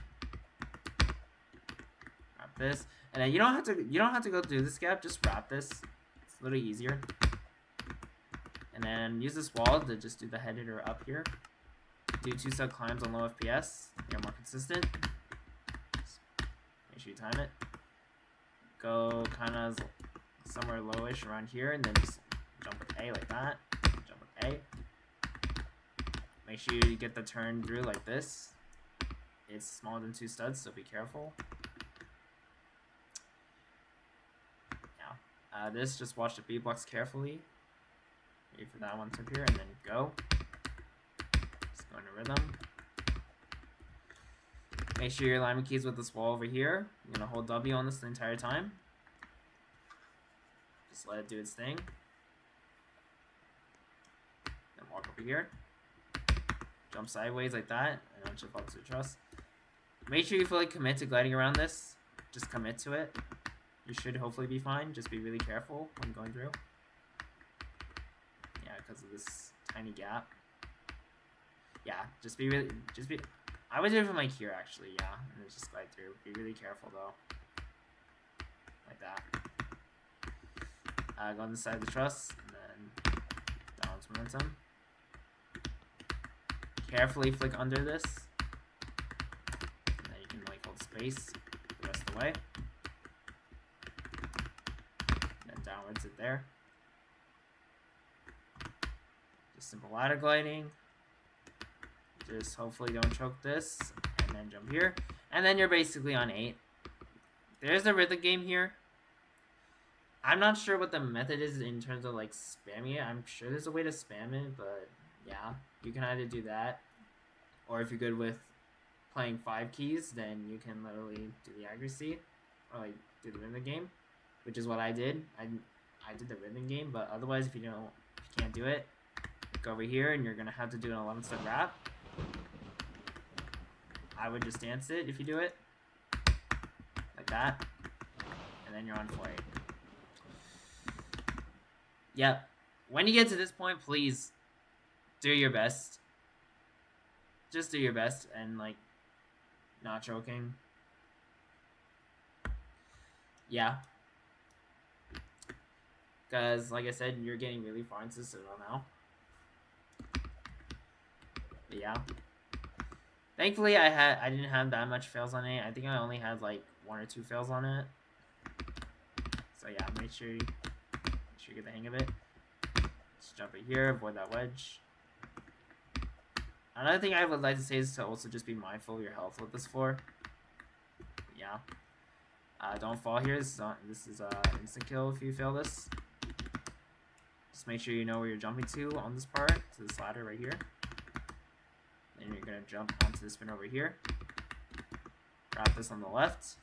Wrap this. And then you don't have to go through this gap, just wrap this. It's a little easier. And then use this wall to just do the head hitter up here. Do 2-step climbs on low FPS. You're more consistent. Just make sure you time it. Go kind of somewhere lowish around here, and then just jump with A like that. Jump with A. Make sure you get the turn through like this. It's smaller than 2 studs, so be careful. Yeah. This, just watch the B blocks carefully. Wait for that one to appear, and then go. Just go into rhythm. Make sure your alignment keys with this wall over here. I'm gonna hold W on this the entire time. Just let it do its thing. Then walk over here. Jump sideways like that, and then shift up to the truss. Make sure you fully commit to gliding around this. Just commit to it. You should hopefully be fine. Just be really careful when going through. Yeah, because of this tiny gap. Yeah, I would do it from like here actually, yeah. And then just glide through. Be really careful though. Like that. Go on the side of the truss, and then downwards momentum. Carefully flick under this. And then you can like hold space the rest of the way. And then downwards it there. Just simple ladder gliding. Just hopefully don't choke this, and then jump here. And then you're basically on 8. There's the rhythm game here. I'm not sure what the method is in terms of like spamming it. I'm sure there's a way to spam it, but yeah, you can either do that, or if you're good with playing 5 keys, then you can literally do the accuracy, or like do the rhythm game, which is what I did. I did the rhythm game, but otherwise, if you can't do it, go over here, and you're gonna have to do an 11-step wrap. I would just dance it if you do it like that, and then you're on 4-8. Yep. When you get to this point, please do your best. Just do your best and like not choking. Yeah. Because like I said, you're getting really far into Citadel now. But yeah. Thankfully, I didn't have that much fails on it. I think I only had like 1 or 2 fails on it. So yeah, make sure you get the hang of it. Just jump it here, avoid that wedge. Another thing I would like to say is to also just be mindful of your health with this floor. Yeah. Don't fall here. This is instant kill if you fail this. Just make sure you know where you're jumping to on this part, to this ladder right here. Then you're gonna jump onto the spin over here. Wrap this on the left.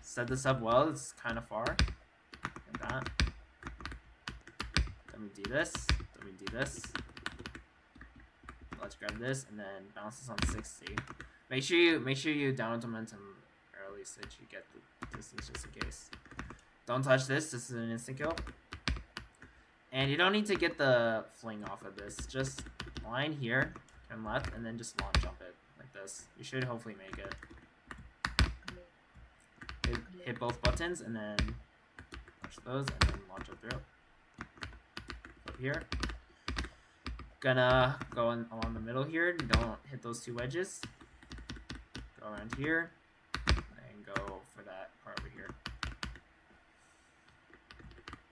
Set this up well. It's kind of far. Like that. Then we do this. Then we do this. Let's grab this and then bounce this on 60. Make sure you down momentum early so that you get the distance just in case. Don't touch this. This is an instant kill. And you don't need to get the fling off of this. Just line here, turn left, and then just launch jump it like this. You should hopefully make it. Hit both buttons and then push those and then launch it through. Up here. Gonna go along the middle here. Don't hit those 2 wedges. Go around here. There and go for that part over here.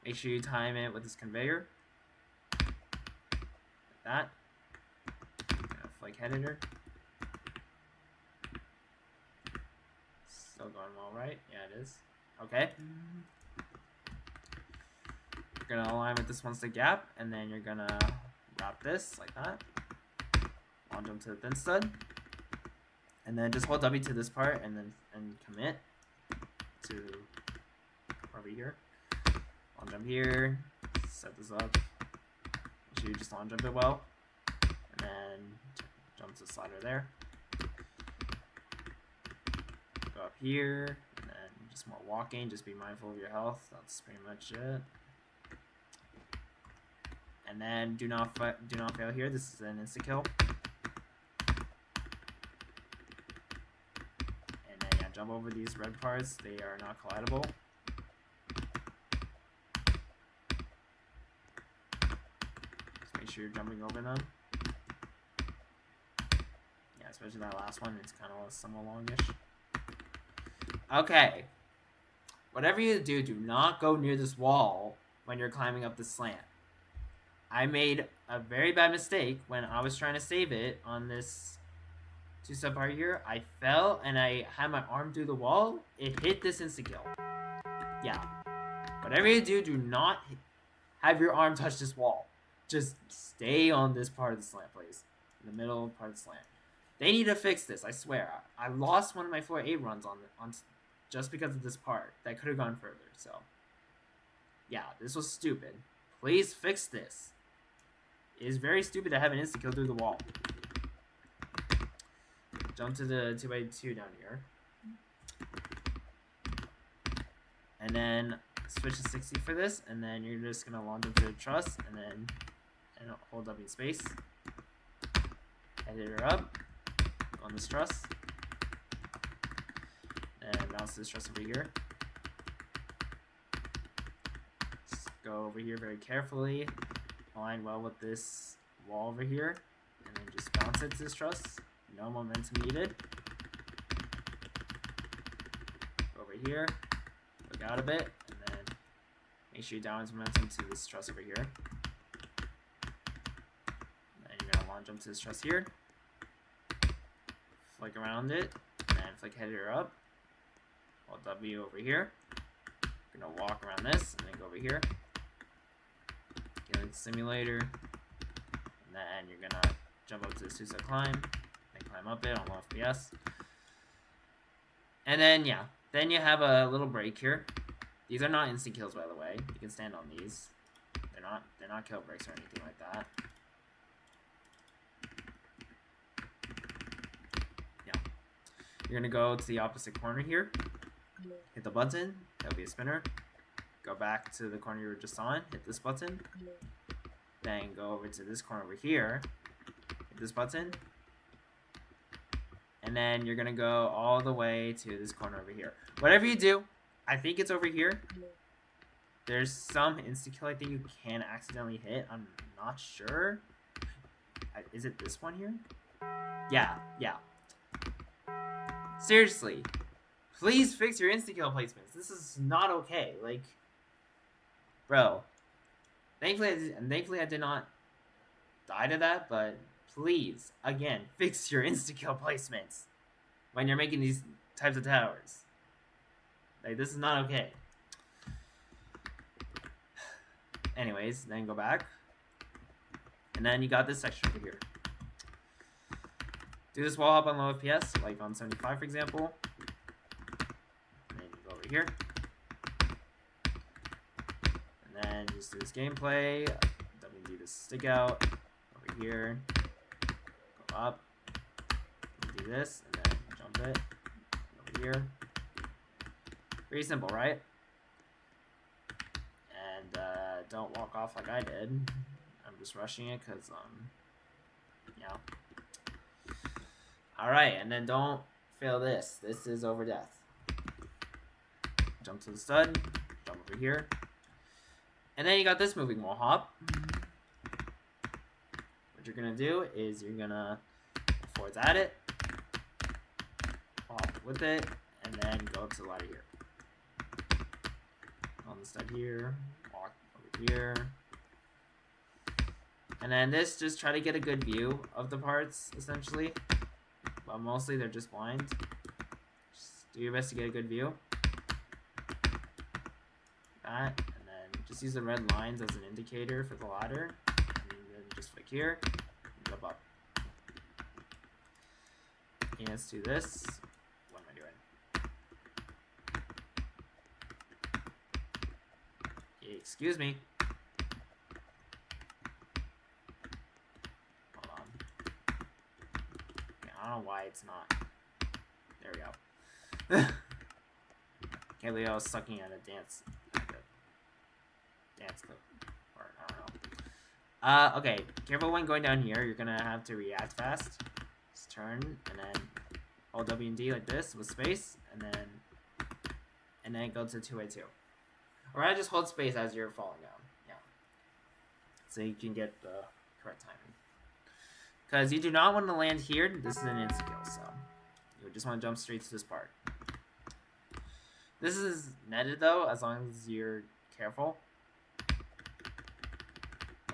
Make sure you time it with this conveyor. Like that. Flick head editor. Still going well, right? Yeah, it is. Okay. You're gonna align with this one stick gap, and then you're gonna wrap this like that. Launch them to the thin stud. And then just hold W to this part and then commit to over here. Launch jump here. Set this up. Make sure you just launch jump it well. And then jump to the slider there. Go up here. And then just more walking. Just be mindful of your health. That's pretty much it. And then do not fail here. This is an insta kill. And then yeah, jump over these red parts. They are not collidable. Just make sure you're jumping over them. Yeah, especially that last one. It's kind of somewhat longish. Okay. Whatever you do, do not go near this wall when you're climbing up the slant. I made a very bad mistake when I was trying to save it on this two-step part here. I fell and I had my arm through the wall. It hit this insta-kill. Yeah. Whatever you do, do not have your arm touch this wall. Just stay on this part of the slant, please. In the middle part of the slant. They need to fix this, I swear. I lost one of my 4-8 runs on just because of this part. That could have gone further, so. Yeah, this was stupid. Please fix this. It is very stupid to have an insta-kill through the wall. Jump to the 2x2 down here. And then switch to 60 for this, and then you're just going to launch into the truss, and then hold up in space. Edit her up. Go on this truss. And bounce this truss over here. Just go over here very carefully. Align well with this wall over here, and then just bounce it to this truss. No momentum needed. Go over here, look out a bit, and then make sure you downwards momentum to this truss over here. And then you're gonna launch jump to this truss here. Flick around it, and then flick header up. Hold W over here. You're gonna walk around this, and then go over here. Simulator, and then you're gonna jump up to the two-step climb, then climb up it on low FPS, and then yeah, then you have a little break here. These are not instant kills, by the way. You can stand on these. They're not kill breaks or anything like that. Yeah, you're gonna go to the opposite corner here. Hit the button. That'll be a spinner. Go back to the corner you were just on. Hit this button. Then go over to this corner over here. Hit this button. And then you're going to go all the way to this corner over here. Whatever you do, I think it's over here. There's some insta-kill I think you can accidentally hit. I'm not sure. Is it this one here? Yeah. Seriously. Please fix your insta-kill placements. This is not okay. Like, bro. Thankfully I did not die to that, but please, again, fix your insta-kill placements when you're making these types of towers. Like, this is not okay. Anyways, then go back. And then you got this section over here. Do this wall hop on low FPS, like on 75 for example. And then you go over here. And then just do this gameplay. Do this stick out over here. Go up. Do this and then jump it over here. Pretty simple, right? And don't walk off like I did. I'm just rushing it because yeah. All right, and then don't fail this. This is over death. Jump to the stud. Jump over here. And then you got this moving wall hop. What you're gonna do is you're gonna forwards at it, hop with it, and then go to the ladder here. On the stud here, walk over here. And then this, just try to get a good view of the parts, essentially. But mostly they're just blind. Just do your best to get a good view. That, and then just use the red lines as an indicator for the ladder. And then just flick here, and jump up. And let's do this. What am I doing? Excuse me. Hold on. Okay, I don't know why it's not. There we go. Can't believe I was sucking at a dance. Dance clip. Or, I don't know. Okay. Careful when going down here. You're gonna have to react fast. Just turn, and then hold W and D like this with space, and then go to 2x2. Or I just hold space as you're falling down. Yeah. So you can get the correct timing. Because you do not want to land here. This is an insta-kill, so you just want to jump straight to this part. This is netted though, as long as you're careful.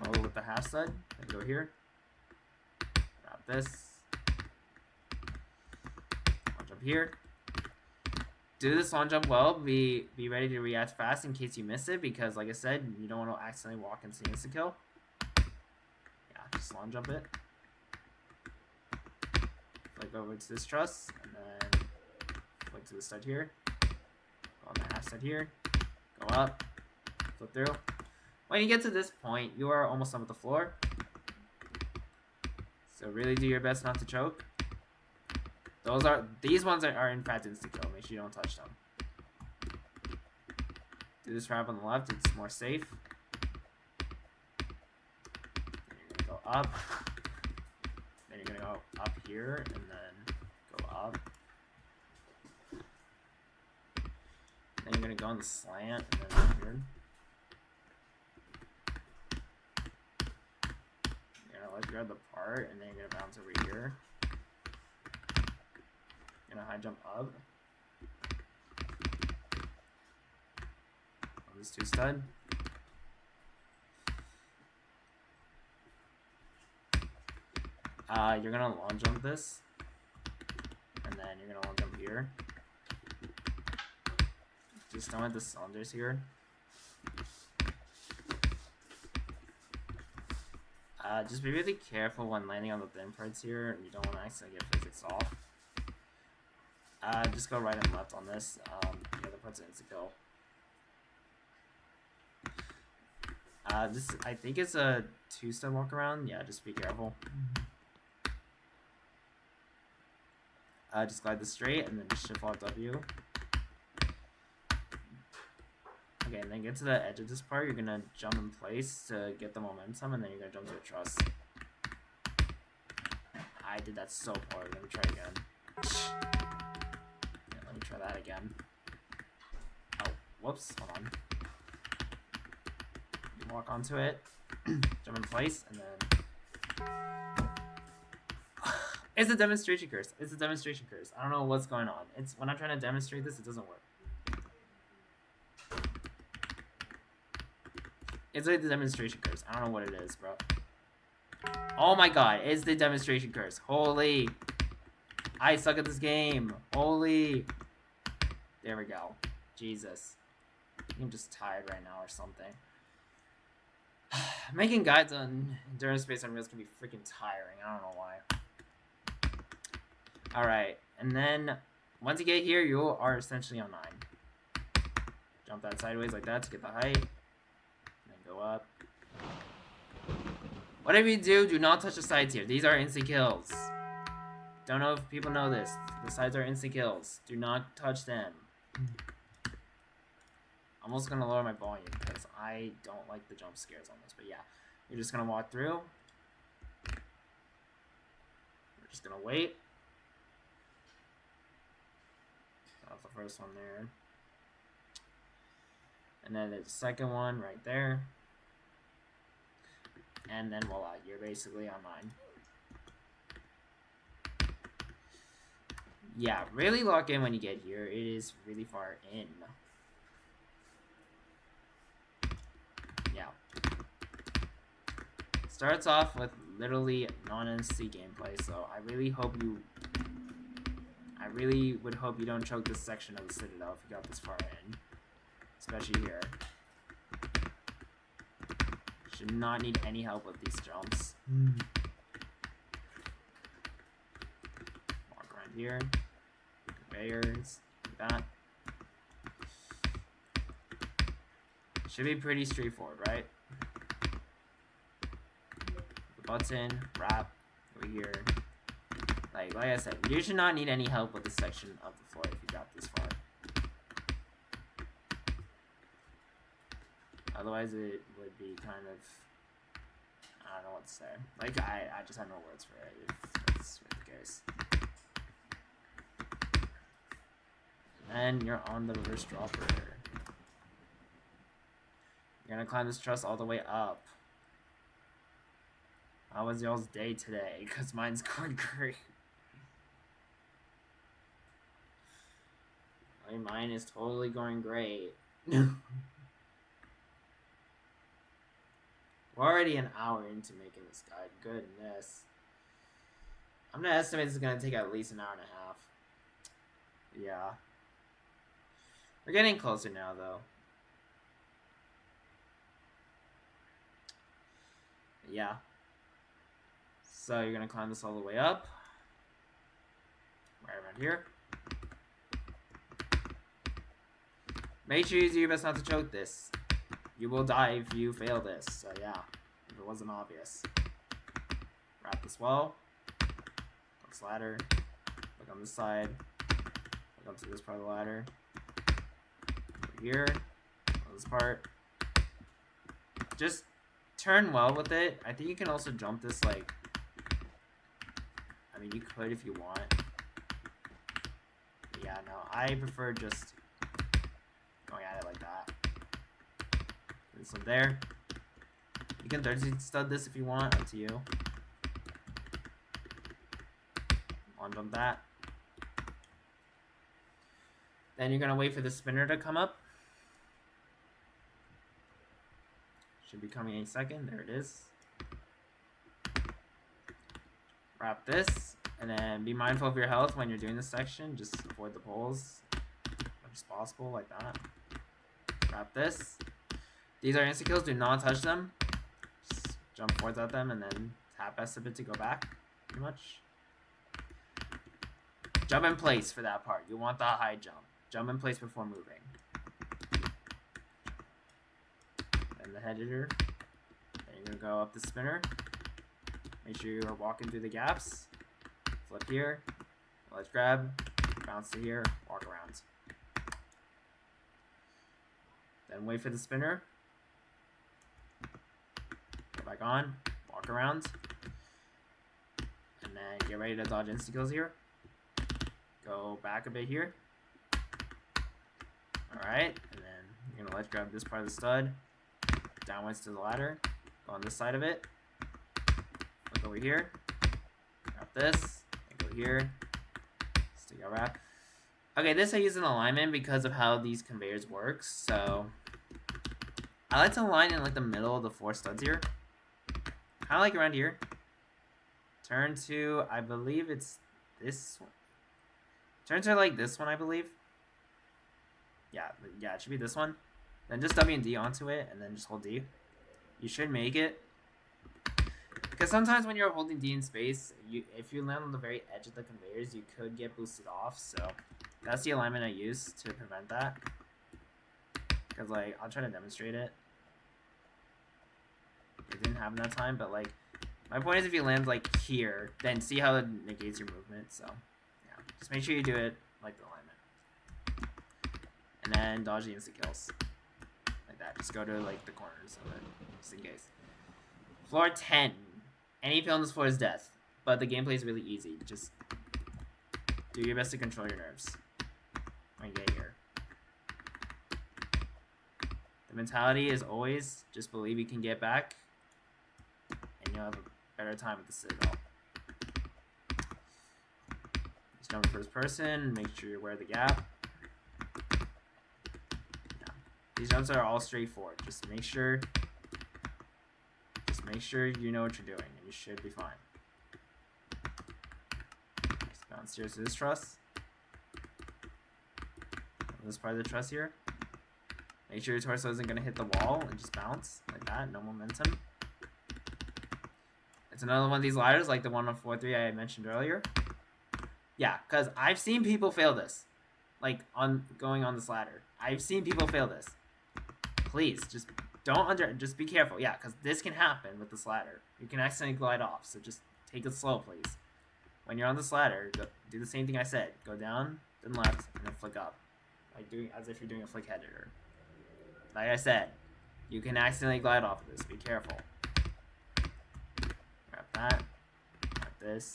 Oh, with the half stud, then go here. Grab this. I'll jump here. Do this long jump well. Be ready to react fast in case you miss it, because like I said, you don't want to accidentally walk into the insta kill. Yeah, just long jump it. Flick over to this truss, and then flick to the stud here. Go on the half stud here. Go up. Flip through. When you get to this point, you are almost done with the floor. So really do your best not to choke. These ones are in fact insta-kill. Make sure you don't touch them. Do this ramp on the left, it's more safe. Then you're gonna go up. Then you're gonna go up here and then go up. Then you're gonna go on the slant and then up here. You're gonna let grab the part and then you're gonna bounce over here. Gonna high jump up. On this 2 stud. You're gonna long jump this, and then you're gonna long jump here. Just don't hit the cylinders here. Just be really careful when landing on the thin parts here. You don't want to accidentally get physics off. Just go right and left on this. The other part's an insta-kill. This, I think it's a 2-step walk around. Yeah, just be careful. Just glide this straight and then just shift alt W. Okay, and then get to the edge of this part. You're gonna jump in place to get the momentum, and then you're gonna jump to a truss. I did that so poorly. Let me try again. Let me try that again. Oh, whoops, hold on. You walk onto it, jump in place, and then... It's a demonstration curse. It's a demonstration curse. I don't know what's going on. It's when I'm trying to demonstrate this, it doesn't work. It's like the demonstration curse. I don't know what it is, bro. Oh my god, it's the demonstration curse. Holy... I suck at this game. Holy. There we go. Jesus. I'm just tired right now or something. Making guides on endurance based on reels can be freaking tiring. I don't know why. Alright. And then once you get here, you are essentially on 9. Jump that sideways like that to get the height. And then go up. Whatever you do not touch the sides here. These are instant kills. Don't know if people know this. The sides are instant kills. Do not touch them. I'm also gonna lower my volume because I don't like the jump scares on this. But yeah, you're just gonna walk through. We're just gonna wait. That was the first one there. And then there's the second one right there. And then voila, you're basically on 9. Yeah, really lock in when you get here. It is really far in. Yeah. Starts off with literally non-NC gameplay, so I really would hope you don't choke this section of the Citadel if you got this far in. Especially here. Should not need any help with these jumps. Walk around here. Conveyors. Like that. Should be pretty straightforward, right? The button, wrap, over here. Like I said, you should not need any help with this section of the floor if you got this far. Otherwise, it would be kind of, I don't know what to say. Like, I just have no words for it if that's the case. And you're on the reverse dropper. You're gonna climb this truss all the way up. How was y'all's day today? Because mine's going great. I mean, mine is totally going great. We're already an hour into making this guide. Goodness. I'm gonna estimate this is gonna take at least an hour and a half. Yeah. We're getting closer now, though. Yeah. So you're gonna climb this all the way up. Right around here. Make sure you do your best not to choke this. You will die if you fail this. So yeah, if it wasn't obvious. Wrap this well. Up this ladder. Look on this side. Look up to this part of the ladder. Over here. On this part. Just turn well with it. I think you can also jump this like, I mean, you could if you want. But yeah, no, I prefer just going at it like that. This one there. You can 30 stud this if you want, up to you. One jump that. Then you're gonna wait for the spinner to come up. Should be coming any second. There it is. Wrap this, and then be mindful of your health when you're doing this section. Just avoid the poles as much as possible, like that. Wrap this. These are insta kills. Do not touch them. Just jump forwards at them, and then tap S a bit to go back. Pretty much. Jump in place for that part. You want the high jump. Jump in place before moving. Then the head hitter. Then you're gonna go up the spinner. Make sure you're walking through the gaps. Flip here. Let's grab. Bounce to here. Walk around. Then wait for the spinner. Go back on. Walk around. And then get ready to dodge insta kills here. Go back a bit here. Alright. And then you're gonna let's grab this part of the stud. Downwards to the ladder. Go on this side of it. Look over here. Grab this. And go here. Stick our wrap. Okay, this I use an alignment because of how these conveyors work. So I like to align in like the middle of the 4 studs here. Kind of like around here. Turn to, I believe it's this one. Turn to like this one, I believe. Yeah, it should be this one. Then just W and D onto it, and then just hold D. You should make it. Because sometimes when you're holding D in space, if you land on the very edge of the conveyors, you could get boosted off. So that's the alignment I use to prevent that. Because like, I'll try to demonstrate it. It didn't happen that time, but like, my point is if you land like here, then see how it negates your movement. So yeah, just make sure you do it like the alignment. And then dodge the instant kills. Like that. Just go to like the corners of it, just in case. Floor 10. Any fail on this floor is death. But the gameplay is really easy. Just do your best to control your nerves when you get here. The mentality is always just believe you can get back, and you'll have a better time with the Citadel. jump first person. Make sure you're aware of the gap. Yeah. These jumps are all straightforward. Just make sure you know what you're doing, and you should be fine. Just bounce here to this truss. This part of the truss here. Make sure your torso isn't going to hit the wall and just bounce like that. No momentum. It's another one of these ladders like the one on 4-3 I mentioned earlier. Yeah, because I've seen people fail this. Like, on going on this ladder. I've seen people fail this. Please, just just be careful. Yeah, because this can happen with this ladder. You can accidentally glide off, so just take it slow, please. When you're on this ladder, do the same thing I said. Go down, then left, and then flick up. Like doing as if you're doing a flick header. Like I said, you can accidentally glide off of this. Be careful. Grab that. Grab this.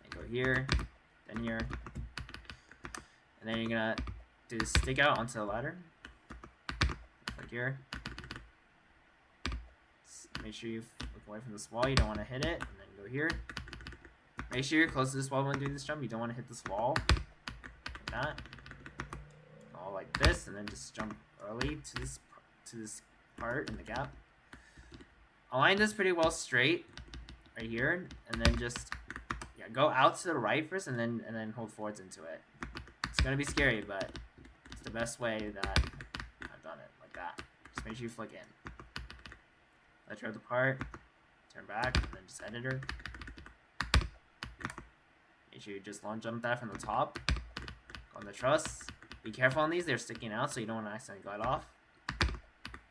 And go here. Then here. And then you're gonna do this stick out onto the ladder. Like here. Make sure you look away from this wall. You don't want to hit it. And then go here. Make sure you're close to this wall when doing this jump. You don't want to hit this wall. Like that. All like this, and then just jump early to this part in the gap. Align this pretty well straight right here, and then just go out to the right first, and then hold forwards into it. It's gonna be scary, but it's the best way that I've done it, like that. Just make sure you flick in. Let her depart, turn back, and then just edit her. Make sure you just long jump that from the top. Go on the truss. Be careful on these, they're sticking out, so you don't want to accidentally glide off.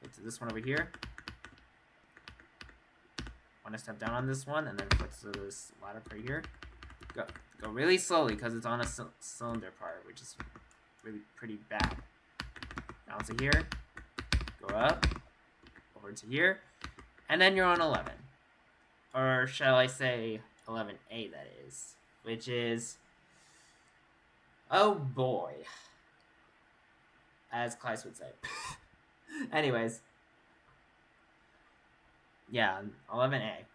Get to this one over here. Want to step down on this one, and then flick to this ladder right here. Go really slowly, because it's on a cylinder part, which is really pretty bad. Down to here. Go up. Over to here. And then you're on 11. Or shall I say 11A, that is. Which is... oh boy. As Kleist would say. Anyways. Yeah, 11A.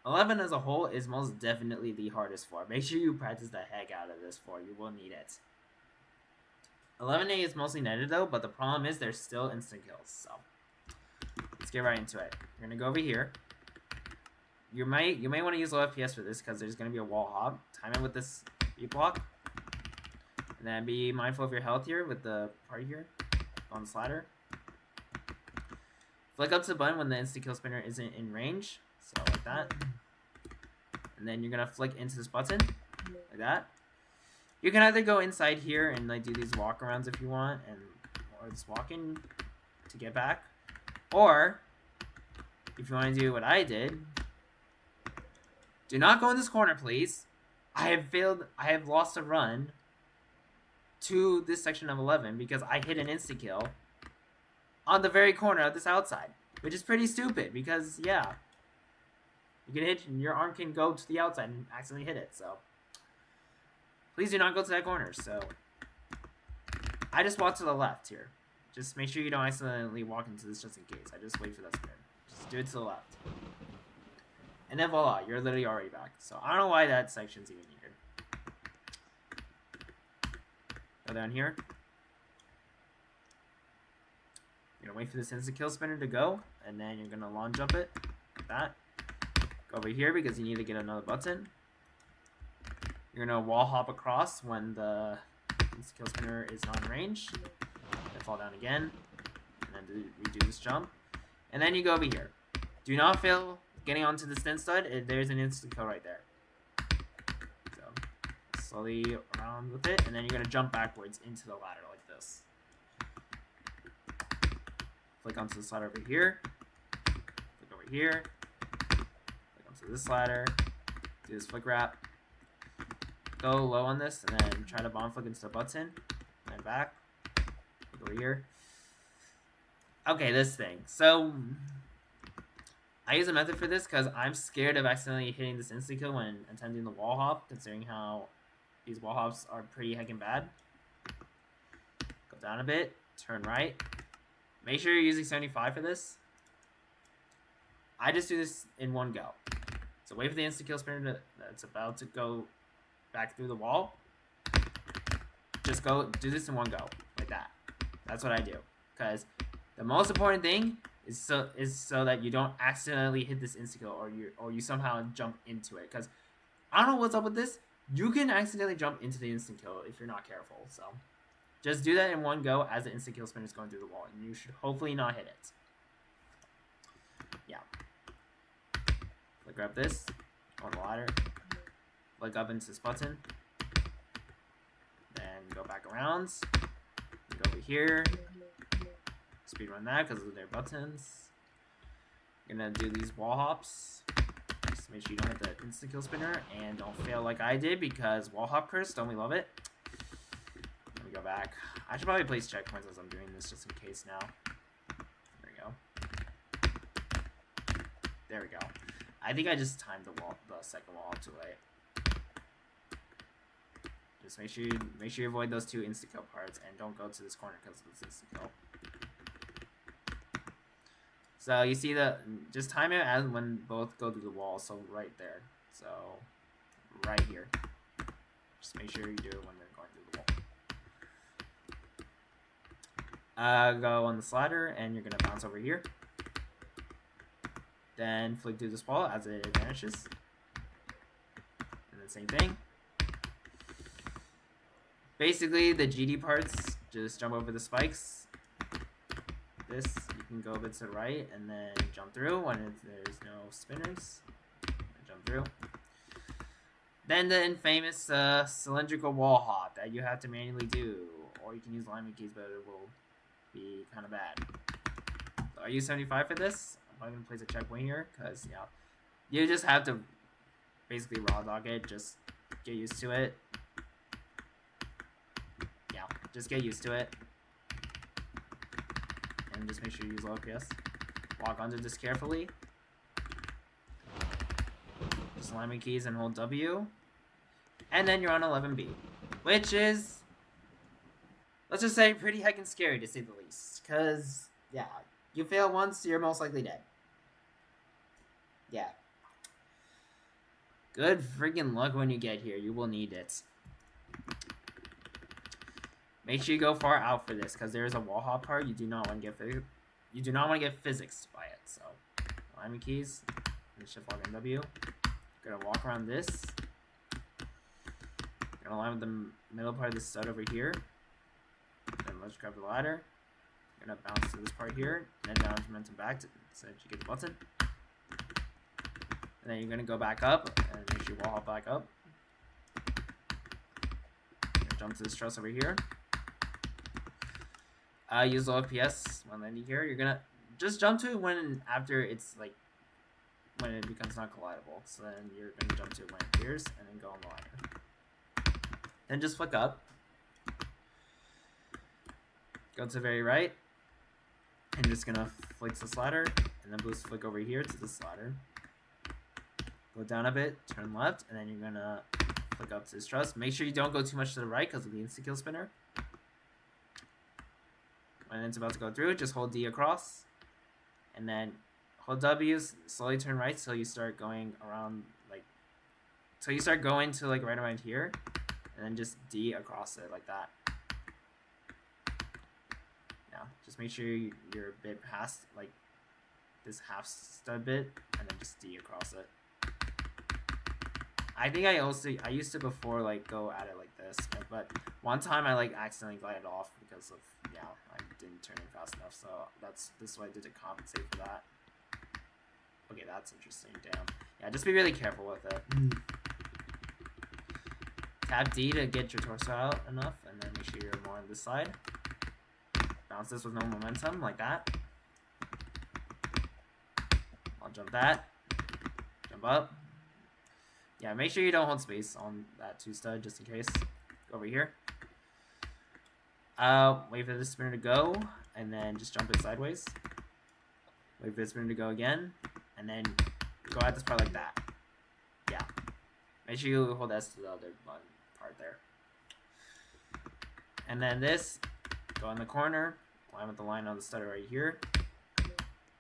11 as a whole is most definitely the hardest floor. Make sure you practice the heck out of this floor. You will need it. 11A is mostly netted though, but the problem is there's still instant kills. So let's get right into it. You're gonna go over here. You might want to use low FPS for this because there's gonna be a wall hop. Time it with this beat block. And then be mindful of your health here with the part here on the slider. Flick up to the button when the instant kill spinner isn't in range. So like that. And then you're gonna flick into this button. Like that. You can either go inside here and like do these walkarounds if you want, or just walk in to get back. Or if you want to do what I did, do not go in this corner, please. I have lost a run to this section of 11 because I hit an insta kill on the very corner of this outside, which is pretty stupid because yeah, you can hit, your arm can go to the outside and accidentally hit it. So please do not go to that corner. So I just walk to the left here. Just make sure you don't accidentally walk into this just in case. I just wait for that spin. Just do it to the left. And then voila, you're literally already back. So I don't know why that section's even needed. Go down here. You're gonna wait for this instant kill spinner to go, and then you're gonna long jump it like that. Go over here because you need to get another button. You're gonna wall hop across when the instant kill spinner is not in range. Then fall down again, and then redo this jump. And then you go over here. Do not fail getting onto the stent stud. There's an instant kill right there. So slowly around with it, and then you're gonna jump backwards into the ladder like this. Flick onto this ladder over here. Flick over here. Flick onto this ladder. Do this flick wrap. Go low on this, and then try to bomb flick into the button. And back. Flick over here. Okay, this thing. So I use a method for this because I'm scared of accidentally hitting this insta kill when attempting the wall hop, considering how these wall hops are pretty heckin' bad. Go down a bit, turn right. Make sure you're using 75 for this. I just do this in one go. So wait for the insta kill spinner that's about to go back through the wall. Just go do this in one go, like that. That's what I do, because the most important thing is so that you don't accidentally hit this insta kill, or you somehow jump into it. Because I don't know what's up with this. You can accidentally jump into the instant kill if you're not careful. So just do that in one go as the instant kill spinner is going through the wall, and you should hopefully not hit it. Yeah. Grab this on the ladder. Look up into this button. Then go back around. Go over here. Speed run that because of their buttons. Gonna do these wall hops. Just make sure you don't hit the instant kill spinner and don't fail like I did, because wall hop curse, don't we love it? Let me go back. I should probably place checkpoints as I'm doing this just in case now. There we go. There we go. I think I just timed the second wall up too late. Just make sure you avoid those two insta kill parts and don't go to this corner because of this insta kill. So you see just time it as when both go through the wall. So right there. So right here. Just make sure you do it when they're going through the wall. Go on the slider and you're gonna bounce over here. Then flick through this wall as it vanishes. And then same thing. Basically, the GD parts, just jump over the spikes. This, you can go a bit to the right and then jump through when there's no spinners. Jump through. Then the infamous cylindrical wall hop that you have to manually do. Or you can use lineman keys, but it will be kind of bad. So I use 75 for this. I'm going to place a checkpoint here because, yeah, you just have to basically raw dog it. Just get used to it. Yeah, just get used to it. And just make sure you use low OPS. Walk onto this carefully. Just lineman keys and hold W. And then you're on 11B. Which is, let's just say, pretty heckin' scary to say the least. Because, yeah, you fail once, you're most likely dead. Yeah. Good freaking luck when you get here. You will need it. Make sure you go far out for this, because there is a wall hop part. You do not want to get physics by it. So, lineman keys, and shift lock and W. Gonna walk around this. Gonna align with the middle part of the stud over here. Then let's grab the ladder. Gonna bounce to this part here, and then down momentum back so that you get the button. And then you're gonna go back up and make sure you wall hop back up. Jump to this truss over here. Use low FPS when landing here. You're gonna just jump to it when it becomes not collidable. So then you're gonna jump to it when it appears and then go on the ladder. Then just flick up. Go to the very right. And you're just gonna flick this ladder and then boost flick over here to this ladder. Go down a bit, turn left, and then you're gonna flick up to this truss. Make sure you don't go too much to the right because of the insta kill spinner. When it's about to go through, just hold D across. And then hold W, slowly turn right till you start going around, till you start going to right around here. And then just D across it like that. Now, just make sure you're a bit past this half stud bit, and then just D across it. I think I used to before go at it like this, but one time I accidentally glided off because of I didn't turn it fast enough, so this is what I did to compensate for that. Okay, that's interesting. Damn. Yeah, just be really careful with it. Tap D to get your torso out enough, and then make sure you're more on this side. Bounce this with no momentum, like that. I'll jump that. Jump up. Yeah, make sure you don't hold space on that 2 stud just in case. Go over here. Wait for the spinner to go, and then just jump it sideways. Wait for the spinner to go again, and then go at this part like that. Yeah. Make sure you hold S to the other button part there. And then this, go in the corner, line with the line on the stutter right here.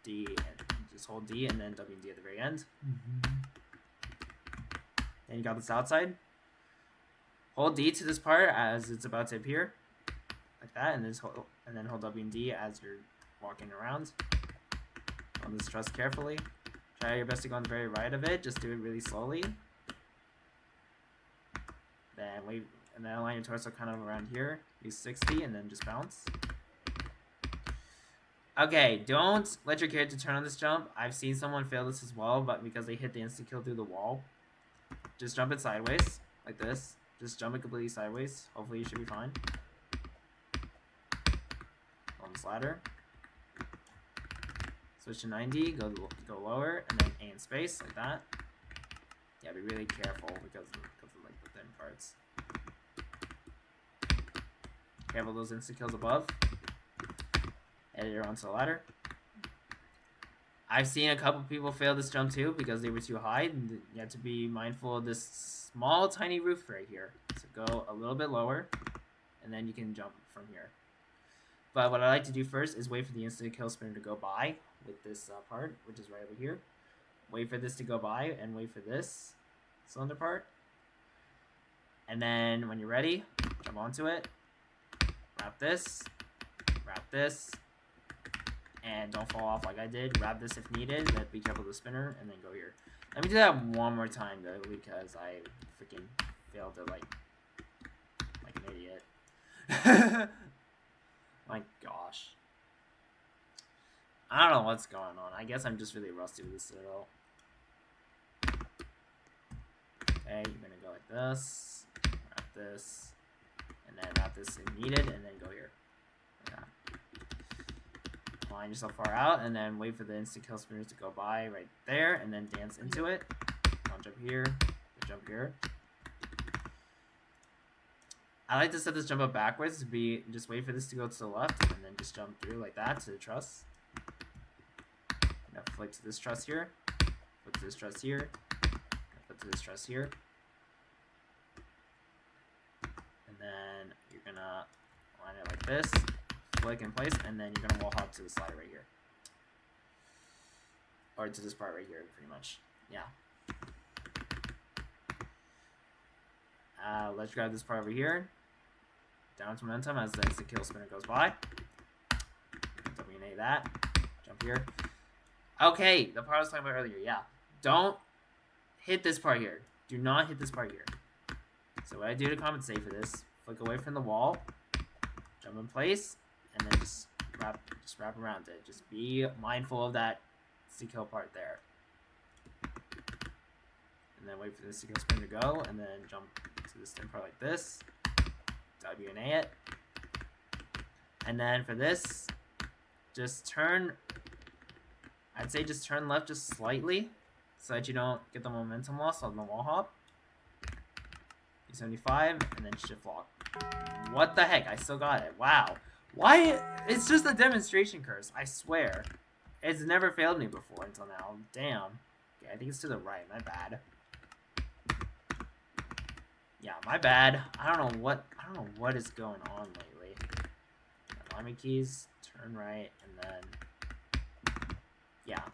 D, and just hold D, and then W and D at the very end. Then you got this outside. hold D to this part as it's about to appear, like that, and then hold W and D as you're walking around. On this truss carefully. Try your best to go on the very right of it. Just do it really slowly. Then wait, and then align your torso kind of around here. Use 60 and then just bounce. Okay, don't let your character turn on this jump. I've seen someone fail this as well, but because they hit the insta kill through the wall. Just jump it sideways, like this. Just jump it completely sideways. Hopefully you should be fine. On this ladder. Switch to 90, go lower, and then A in space, like that. Yeah, be really careful because of like the thin parts. Careful those insta kills above. Edit it onto the ladder. I've seen a couple people fail this jump too because they were too high. And you have to be mindful of this small, tiny roof right here. So go a little bit lower, and then you can jump from here. But what I like to do first is wait for the instant kill spinner to go by with this part, which is right over here. Wait for this to go by and wait for this cylinder part. And then when you're ready, jump onto it. Wrap this, and don't fall off like I did. Grab this if needed, but be careful of the spinner, and then go here. Let me do that one more time though, because I freaking failed to like an idiot. My gosh. I don't know what's going on. I guess I'm just really rusty with this at all. Okay, you're gonna go like this, wrap this, and then wrap this if needed, and then go here. Yeah. Line yourself far out, and then wait for the instant kill spinners to go by right there, and then dance into it. Don't jump here, jump here. I like to set this jump up backwards. Just wait for this to go to the left, and then just jump through like that to the truss. Now flick to this truss here, flick to this truss here, flick to this truss here, and then you're gonna line it like this, flick in place, and then you're gonna wall hop to the slider right here, or to this part right here, pretty much. Yeah. Let's grab this part over here. Down to momentum as the instant kill spinner goes by. WNA that. Jump here. Okay, the part I was talking about earlier. Yeah. Don't hit this part here. Do not hit this part here. So what I do to compensate for this, flick away from the wall, jump in place, and then just wrap around it. Just be mindful of that instant kill part there. And then wait for the instant kill spinner to go, and then jump to this thin part like this. WNA it. And then for this, just turn, I'd say just turn left just slightly so that you don't get the momentum loss on the wall hop. 75 and then shift lock. What the heck? I still got it. Wow. Why? It's just a demonstration curse. I swear. It's never failed me before until now. Damn. Okay, I think it's to the right. My bad. Yeah, my bad. I don't know what is going on lately. Alignment keys, turn right, and then yeah.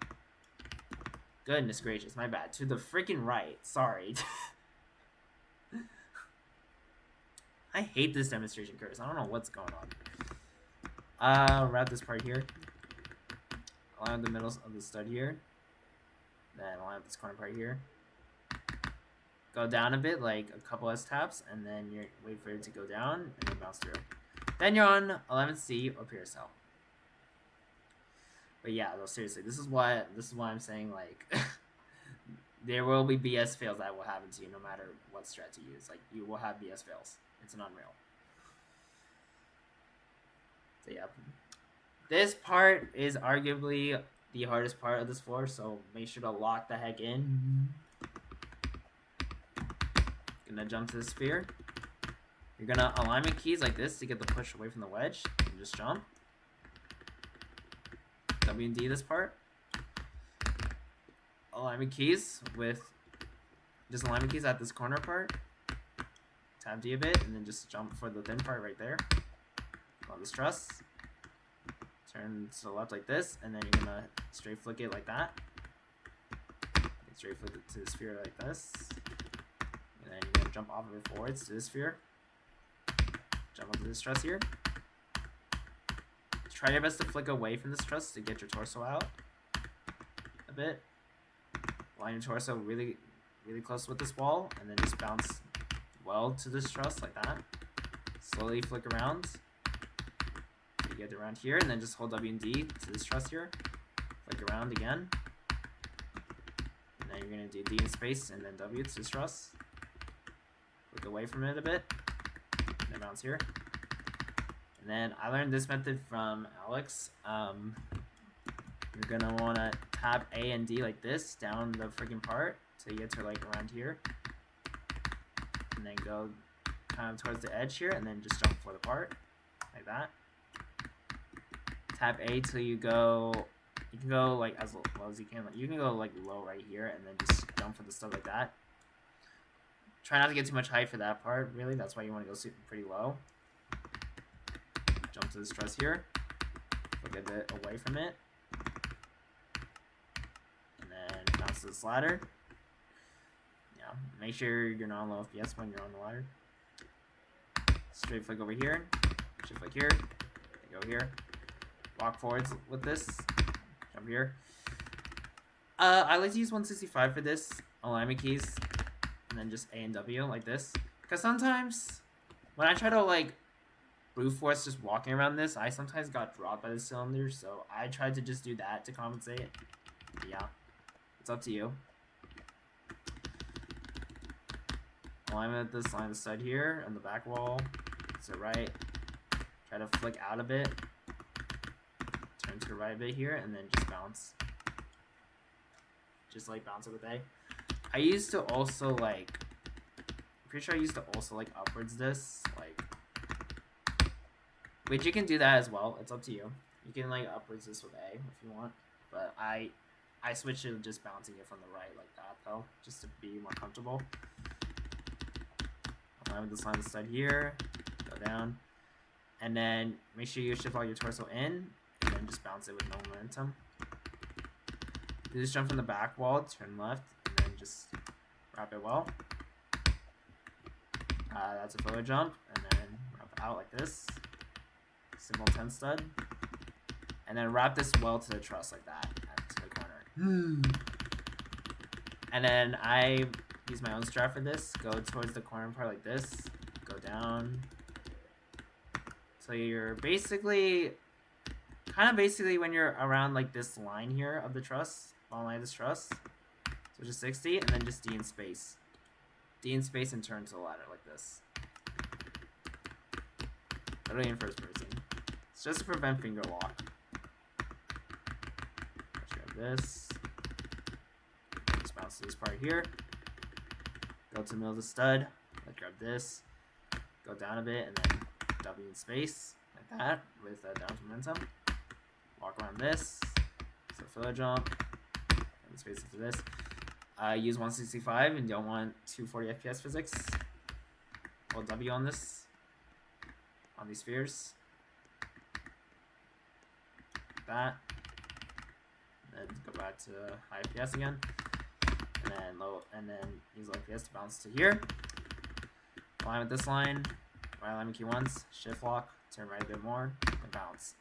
Goodness gracious, my bad. To the freaking right. Sorry. I hate this demonstration curse. I don't know what's going on. Wrap this part here. Align the middle of the stud here. Then align this corner part here. Go down a bit, like a couple S taps, and then you wait for it to go down, and then bounce through. Then you're on 11C or Pierce Cell. But yeah, though, seriously, this is why I'm saying, like, there will be BS fails that will happen to you no matter what strat you use. Like, you will have BS fails. It's an Unreal. So yeah, this part is arguably the hardest part of this floor, so make sure to lock the heck in. Gonna jump to the sphere. You're gonna alignment keys like this to get the push away from the wedge. And just jump. W and D this part. Alignment keys with just alignment keys at this corner part. Tab D a bit, and then just jump for the thin part right there. On this truss. Turn to the left like this, and then you're gonna straight flick it like that. Straight flick it to the sphere like this. then you're going to jump off of it forwards to this sphere. Jump onto this truss here. Try your best to flick away from this truss to get your torso out a bit. Line your torso really, really close with this wall, and then just bounce well to this truss like that. Slowly flick around. You get around here, and then just hold W and D to this truss here. Flick around again. And then you're going to do D in space, and then W to this truss. Flick away from it a bit. And then bounce here. And then I learned this method from Alex. You're going to want to tap A and D like this down the freaking part till you get to like around here. And then go kind of towards the edge here, and then just jump for the part like that. Tap A till you go. You can go like as low as you can. You can go like low right here, and then just jump for the stuff like that. Try not to get too much height for that part. Really, that's why you want to go pretty low. Jump to this truss here. Look a bit away from it, and then bounce to this ladder. Yeah, make sure you're not on low FPS when you're on the ladder. Straight flick over here, shift flick here, go here, walk forwards with this, jump here. I like to use 165 for this, alignment keys, and then just A and W like this. Because sometimes, when I try to like brute force just walking around this, I sometimes got dropped by the cylinder, so I tried to just do that to compensate. But yeah, it's up to you. Alignment this line the side here on the back wall. So right, try to flick out a bit, turn to the right a bit here, and then just bounce. Just like bounce it with A. I used to also like, pretty sure I used to also like upwards this, like, which you can do that as well. It's up to you. You can like upwards this with A if you want, but I switched to just bouncing it from the right like that though, just to be more comfortable. Align with this line the side here. Go down, and then make sure you shift all your torso in, and then just bounce it with no momentum. Do this jump from the back wall, turn left, and then just wrap it well. That's a filler jump, and then wrap it out like this. Simple 10 stud, and then wrap this well to the truss like that, to the corner. And then I use my own strat for this. Go towards the corner part like this. Go down. So you're basically, basically when you're around like this line here of the truss, bottom line of this truss. So just 60, and then just D in space. D in space and turn to the ladder like this. Literally in first person. It's just to prevent finger lock. Let's grab this. Just bounce to this part here. Go to the middle of the stud. Let's grab this. Go down a bit, and then W in space, like that, with down momentum. Walk around this. So filler jump. And space into this. Use 165 and don't want 240 FPS physics. Hold W on this. On these spheres. Like that. And then go back to high FPS again. And then low, and then use low FPS to bounce to here. Align with this line. Right alignment key once, shift lock, turn right a bit more, and bounce.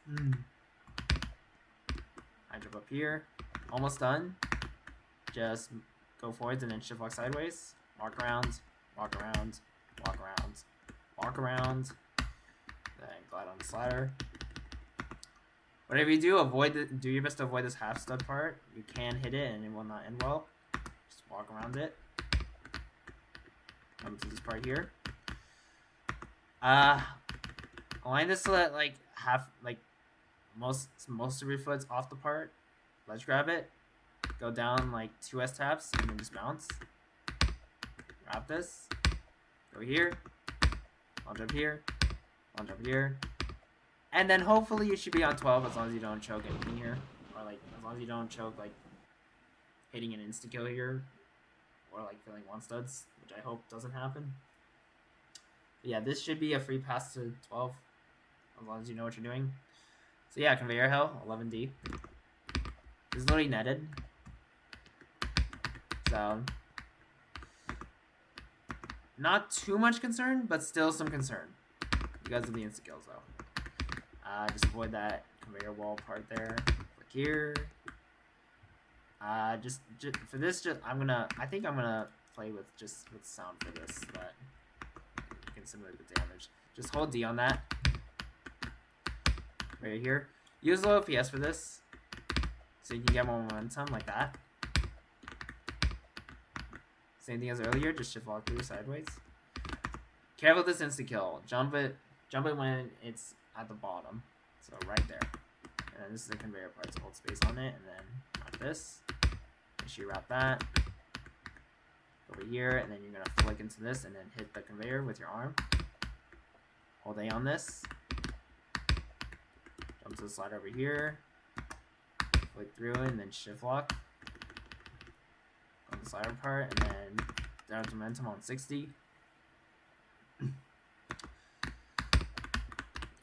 I jump up here, almost done. Just go forwards and then shift lock sideways. Walk around, walk around, walk around, walk around. Then glide on the slider. Whatever you do, do your best to avoid this half stud part. You can hit it and it will not end well. Just walk around it. Come to this part here. Align this so that like most of your foot's off the part. Let's grab it. Go down like 2 S taps and then just bounce. Wrap this. Go here. Launch up here. Launch up here. And then hopefully you should be on 12 as long as you don't choke anything here. Or like as long as you don't choke like hitting an insta kill here. Or like filling 1 studs, which I hope doesn't happen. But yeah, this should be a free pass to 12 as long as you know what you're doing. So yeah, conveyor hell, 11D. This is literally netted. So not too much concern, but still some concern because of the insta kills though. Just avoid that conveyor wall part there. Click here. Just for this, I think I'm gonna play with sound for this, so that you can simulate the damage. Just hold D on that right here. Use low FPS for this, so you can get more momentum like that. Same thing as earlier, just shift walk through sideways. Careful with this insta kill. Jump it when it's at the bottom. So right there. And then this is the conveyor part, so hold space on it, and then wrap this. Make sure you wrap that. Over here, and then you're gonna flick into this and then hit the conveyor with your arm. Hold A on this. Jump to the slide over here. Flick through it and then shift lock. On the slider part, and then down to momentum on 60.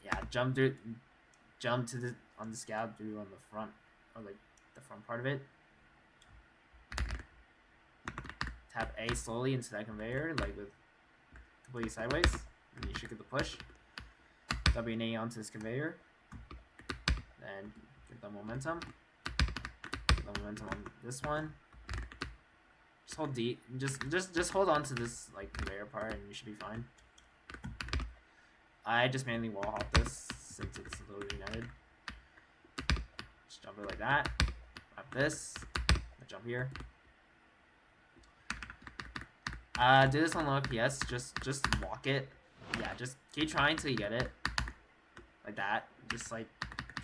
Yeah, jump to the on the scab through on the front, or like the front part of it. Tap A slowly into that conveyor, like with completely sideways, and you should get the push. W and A onto this conveyor, then get the momentum. Get the momentum on this one. Just hold D. Just hold on to this like conveyor part, and you should be fine. I just mainly wall hop this since it's a little united. Just jump it like that. Wrap this. Jump here. Do this on low FPS. Just walk it. Yeah, just keep trying till you get it. Like that. Just like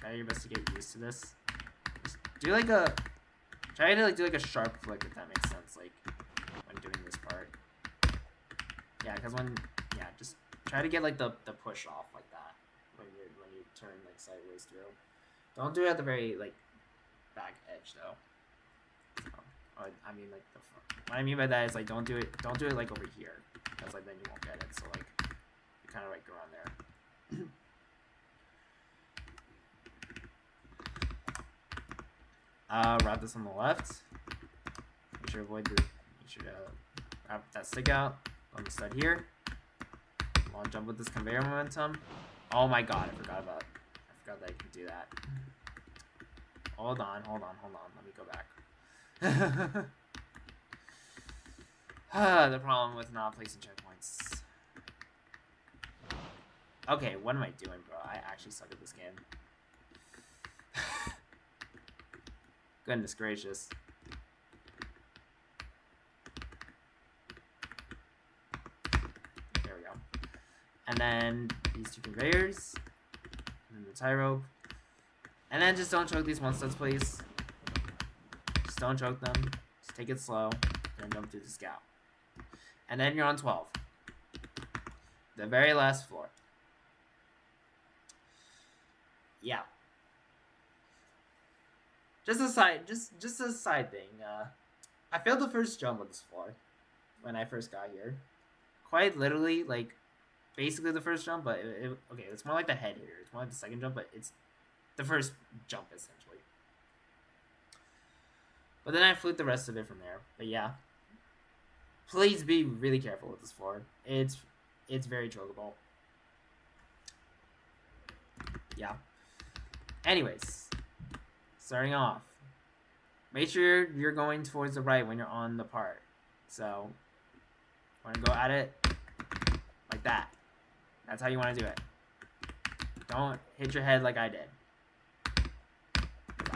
try your best to get used to this. Just do like a try to like do like a sharp flick, if that makes sense. Like when doing this part. Yeah, because just try to get like the push off like that when you turn like sideways through. Don't do it at the very like back edge though. So, I mean like the front. What I mean by that is like don't do it like over here, because like then you won't get it. So like you kind of like go around there. Wrap this on the left. Make sure wrap that stick out on the side here. Long jump with this conveyor momentum. Oh my god, I forgot that you can do that. Hold on. Let me go back. The problem with not placing checkpoints. Okay, what am I doing, bro? I actually suck at this game. Goodness gracious. There we go. And then these two conveyors. And then the tie rope. And then just don't choke these one studs, please. Just don't choke them. Just take it slow. And then jump through the scout. And then you're on 12. The very last floor. Yeah. Just a side thing. I failed the first jump on this floor when I first got here. Quite literally, like, basically the first jump, but okay, it's more like the head hitter. It's more like the second jump, but it's the first jump essentially. But then I fluked the rest of it from there. But yeah, please be really careful with this floor. It's very chokeable. Yeah. Anyways, starting off, make sure you're going towards the right when you're on the part. So, want to go at it like that. That's how you want to do it. Don't hit your head like I did.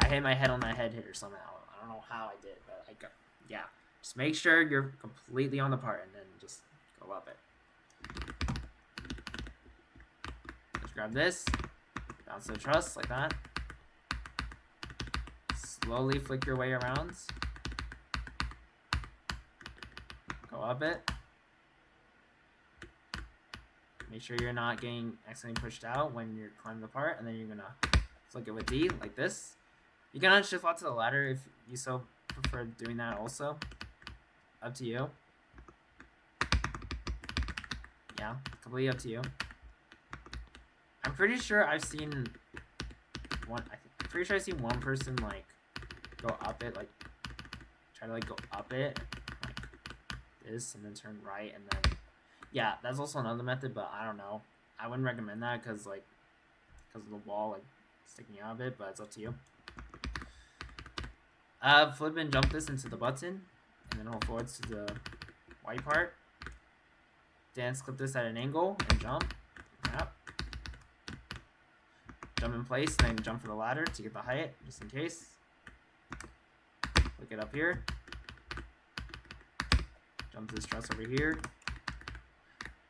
I hit my head on that head hitter somehow. I don't know how I did, but I got, yeah. Just make sure you're completely on the part and then just go up it. Just grab this, bounce to the truss like that. Slowly flick your way around. Go up it. Make sure you're not getting accidentally pushed out when you're climbing the part, and then you're gonna flick it with D like this. You can unshift lot to the ladder if you so prefer doing that also. Up to you. Yeah, completely up to you. I'm pretty sure I've seen one. I'm pretty sure I've seen one person like go up it, like try to like go up it like this, and then turn right, and then Yeah, that's also another method, but I don't know. I wouldn't recommend that because of the wall like sticking out of it, but it's up to you. Flip and jump this into the button, and then hold forwards to the white part. Dance clip this at an angle and jump. Yep. Jump in place, then jump for the ladder to get the height, just in case. Look it up here. Jump to this truss over here.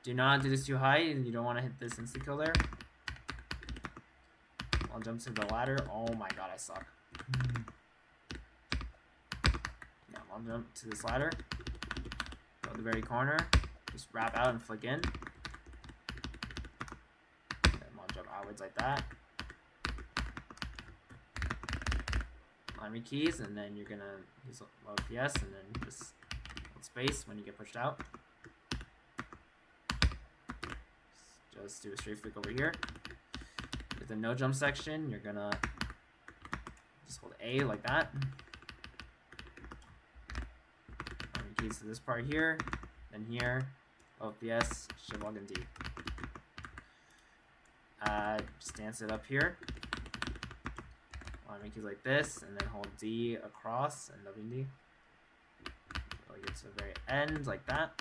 Do not do this too high, and you don't want to hit this insta kill there. I'll jump to the ladder. Oh my god, I suck. Yeah, I'll jump to this ladder. Go to the very corner. Just wrap out and flick in. Then I'll jump outwards like that. Line your keys, and then you're gonna use low PS, and then just hold space when you get pushed out. Just do a straight flick over here. With the no jump section, you're gonna just hold A like that. Line your keys to this part here, then here, low PS, shift log and D. Just dance it up here. Line keys like this, and then hold D across and W and D. So it gets to the very end like that.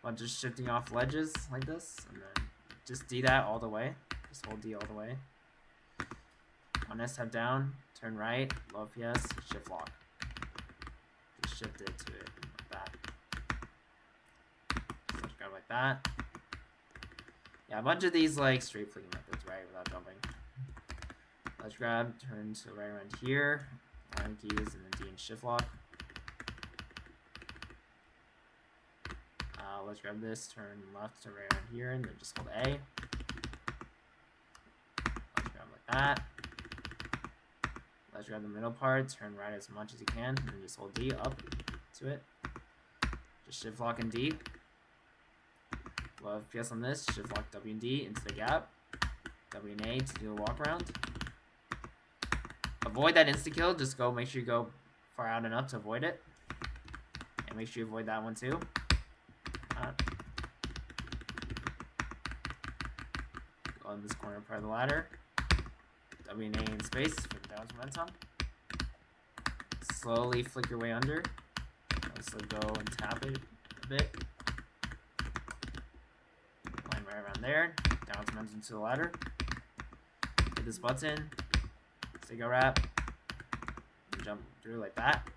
While just shifting off ledges like this, and then just D that all the way. Just hold D all the way. On S, tap down, turn right, low PS, shift lock. Just shift it to it like that. So grab like that. Yeah, a bunch of these like straight flicking methods, right, without jumping. Let's grab, turn to right around here, line keys, and then D and shift lock. Let's grab this, turn left to right around here, and then just hold A. Let's grab like that. Let's grab the middle part, turn right as much as you can, and then just hold D up to it. Just shift lock and D. Low FPS on this, shift lock W and D into the gap. W and A to do the walk around. Avoid that insta kill, just make sure you go far out enough to avoid it. And make sure you avoid that one too. Go in this corner part of the ladder. W and A in space for the downward momentum. Slowly flick your way under. Also go and tap it a bit. Line right around there. Downward momentum to the ladder. Hit this button. Cigar wrap. And jump through like that.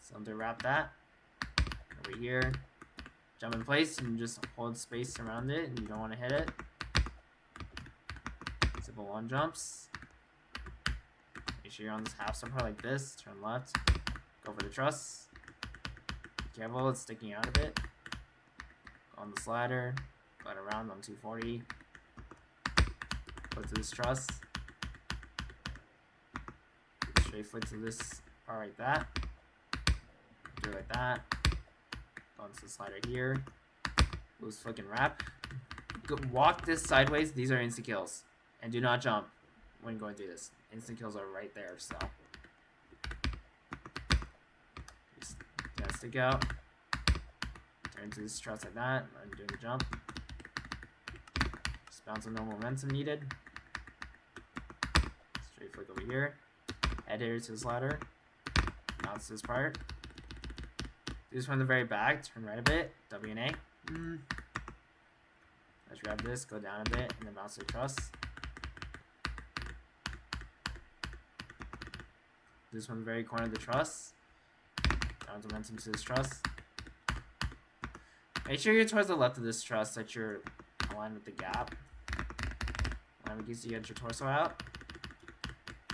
So to wrap that. Over here, jump in place and just hold space around it, and you don't want to hit it. Simple one jumps. Make sure you're on this half step part like this. Turn left, go for the truss. Be careful, it's sticking out a bit. Go on the slider, go around on 240. Go to this truss. Straight flick to this part like that. Do it like that. Onto the slider here. Loose flick and wrap. Walk this sideways. These are insta kills. And do not jump when going through this. Instant kills are right there, so. Just stick out. Turn to this truss like that. I'm doing the jump. Just bounce with no momentum needed. Straight flick over here. Head here to this ladder. Bounce this part. Do this from the very back, turn right a bit, W and A. Let's grab this, go down a bit, and then bounce to the truss. Do this from the very corner of the truss. Down momentum to this truss. Make sure you're towards the left of this truss, that you're aligned with the gap. Line with you so you get your torso out.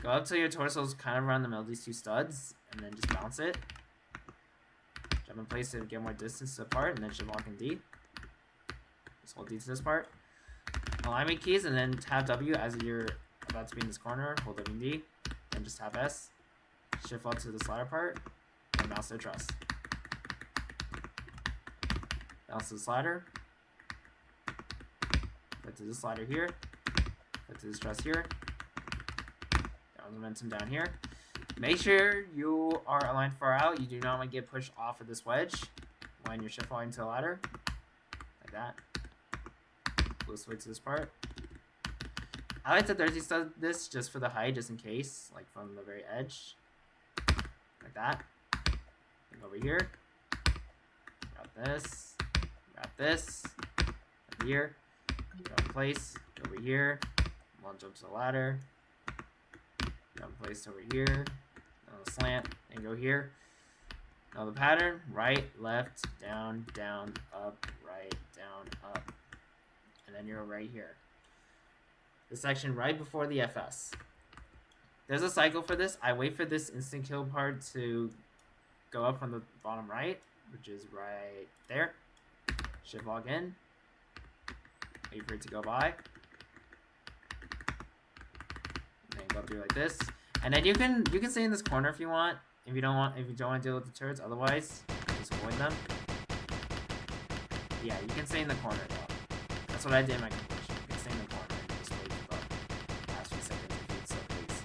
Go up till your torso is kind of around the middle of these two studs, and then just bounce it. Jump in place to get more distance apart, and then shift lock and D. Just hold D to this part. Alignment keys, and then tap W as you're about to be in this corner. Hold W and D, and just tap S. Shift lock to the slider part, and mouse to the truss. Bounce to the slider. Put to the slider here. Put to this truss here. Down momentum down here. Make sure you are aligned far out. You do not want to get pushed off of this wedge when you're shift falling to the ladder. Like that. We'll switch to this part. I like to 13 stud this just for the height, just in case, like from the very edge. Like that. And over here. Grab this. Grab this. Over here. Go in place. Over here. Launch up to the ladder. Go in place over here. Slant and go here. Now the pattern: right, left, down, down, up, right, down, up, and then you're right here. The section right before the FS. There's a cycle for this. I wait for this instant kill part to go up from the bottom right, which is right there. Shift log in. Wait for it to go by. And then go through like this. And then you can stay in this corner if you want. If you don't want to deal with the turrets, otherwise just avoid them. Yeah, you can stay in the corner though. That's what I did in my completion. You can stay in the corner and just wait for the last few seconds if you so please.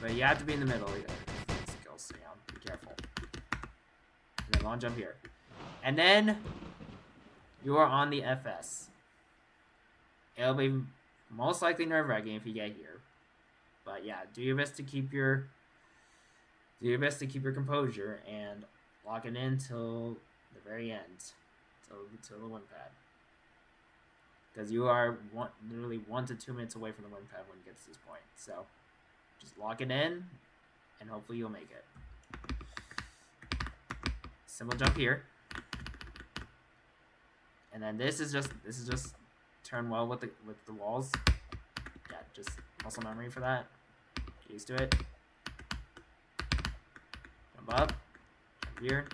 But you have to be in the middle either. So yeah, be careful. And then long jump here. And then you are on the FS. It'll be most likely nerve-wracking if you get here. But yeah, do your best to keep your composure and lock it in till the very end, till the wind pad. Because you are literally 1 to 2 minutes away from the wind pad when it gets to this point. So just lock it in, and hopefully you'll make it. Simple jump here, and then this is just turn well with the walls. Yeah, just muscle memory for that. Get used to it. Jump up, jump here,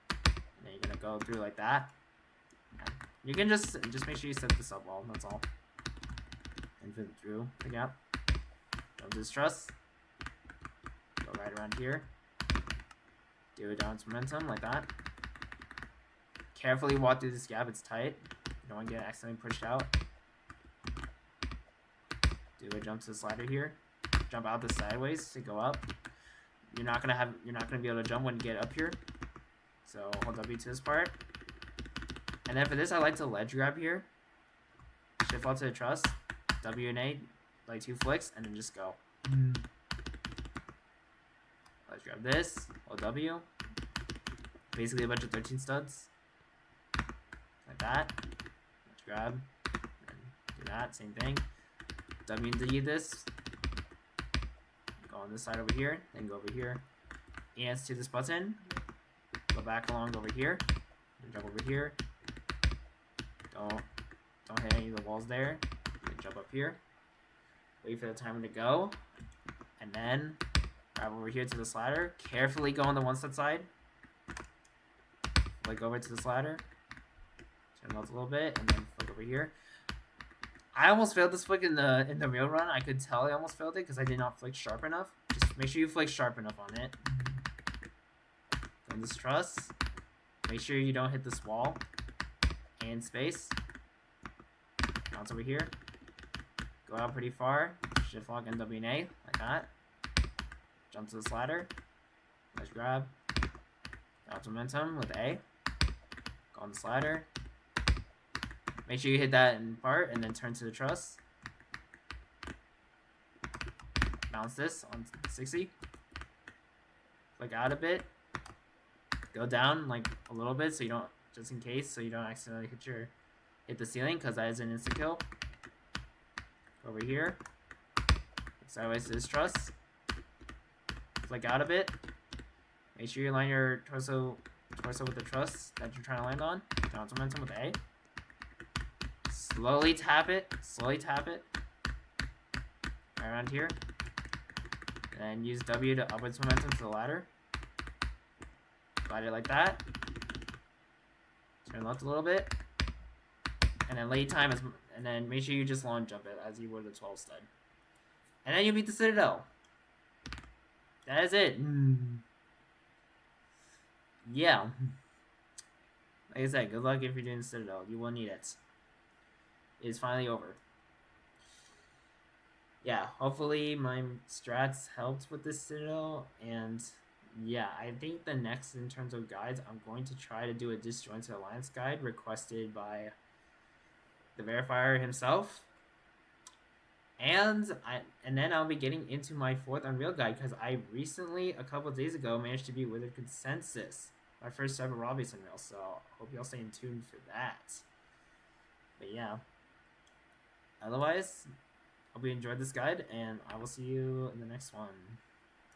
and then you're gonna go through like that. You can just make sure you set this up well. That's all. And fit through the gap. Jump to this truss. Go right around here. Do a downwards momentum like that. Carefully walk through this gap. It's tight. You don't want to get accidentally pushed out. Do a jump to the slider here. Jump out the sideways to go up. You're not gonna be able to jump when you get up here. So hold W to this part. And then for this, I like to ledge grab here. Shift out to the truss. W and A, like 2 flicks, and then just go. Ledge grab this. Hold W. Basically a bunch of 13 studs. Like that. Ledge grab. Do that. Same thing. W and D this. Go on this side over here. Then go over here. ES to this button. Go back along over here. And jump over here. Don't hit any of the walls there. Jump up here. Wait for the timer to go. And then grab over here to the slider. Carefully go on the 1 step side. Flick over to the slider. Turn left a little bit. And then flick over here. I almost failed this flick in the real run. I could tell I almost failed it because I did not flick sharp enough. Just make sure you flick sharp enough on it. Then this truss. Make sure you don't hit this wall. And space. Bounce over here. Go out pretty far. Shift lock and W and A like that. Jump to the slider. Let's grab. Bounce momentum with A. Go on the slider. Make sure you hit that in part and then turn to the truss. Bounce this on 60. Flick out a bit. Go down like a little bit so you don't, just in case, so you don't accidentally hit the ceiling, because that is an insta kill. Over here. Sideways to this truss. Flick out a bit. Make sure you line your torso with the truss that you're trying to land on. Bounce momentum with A. Slowly tap it. Right around here. And use W to upwards momentum to the ladder. Slide it like that. Turn left a little bit. And then late time is, and then make sure you just long jump it as you would the 12 stud. And then you beat the Citadel. That is it. Yeah. Like I said, good luck if you're doing Citadel. You will need it. It is finally over. yeah, hopefully my strats helped with this Citadel, and yeah, I think the next in terms of guides, I'm going to try to do a disjointed alliance guide requested by the verifier himself. And then I'll be getting into my 4th Unreal guide because I recently, a couple days ago, managed to beat Withered Consensus, my first ever Robbie's Unreal. So hope y'all stay tuned for that. But yeah, otherwise, hope you enjoyed this guide, and I will see you in the next one.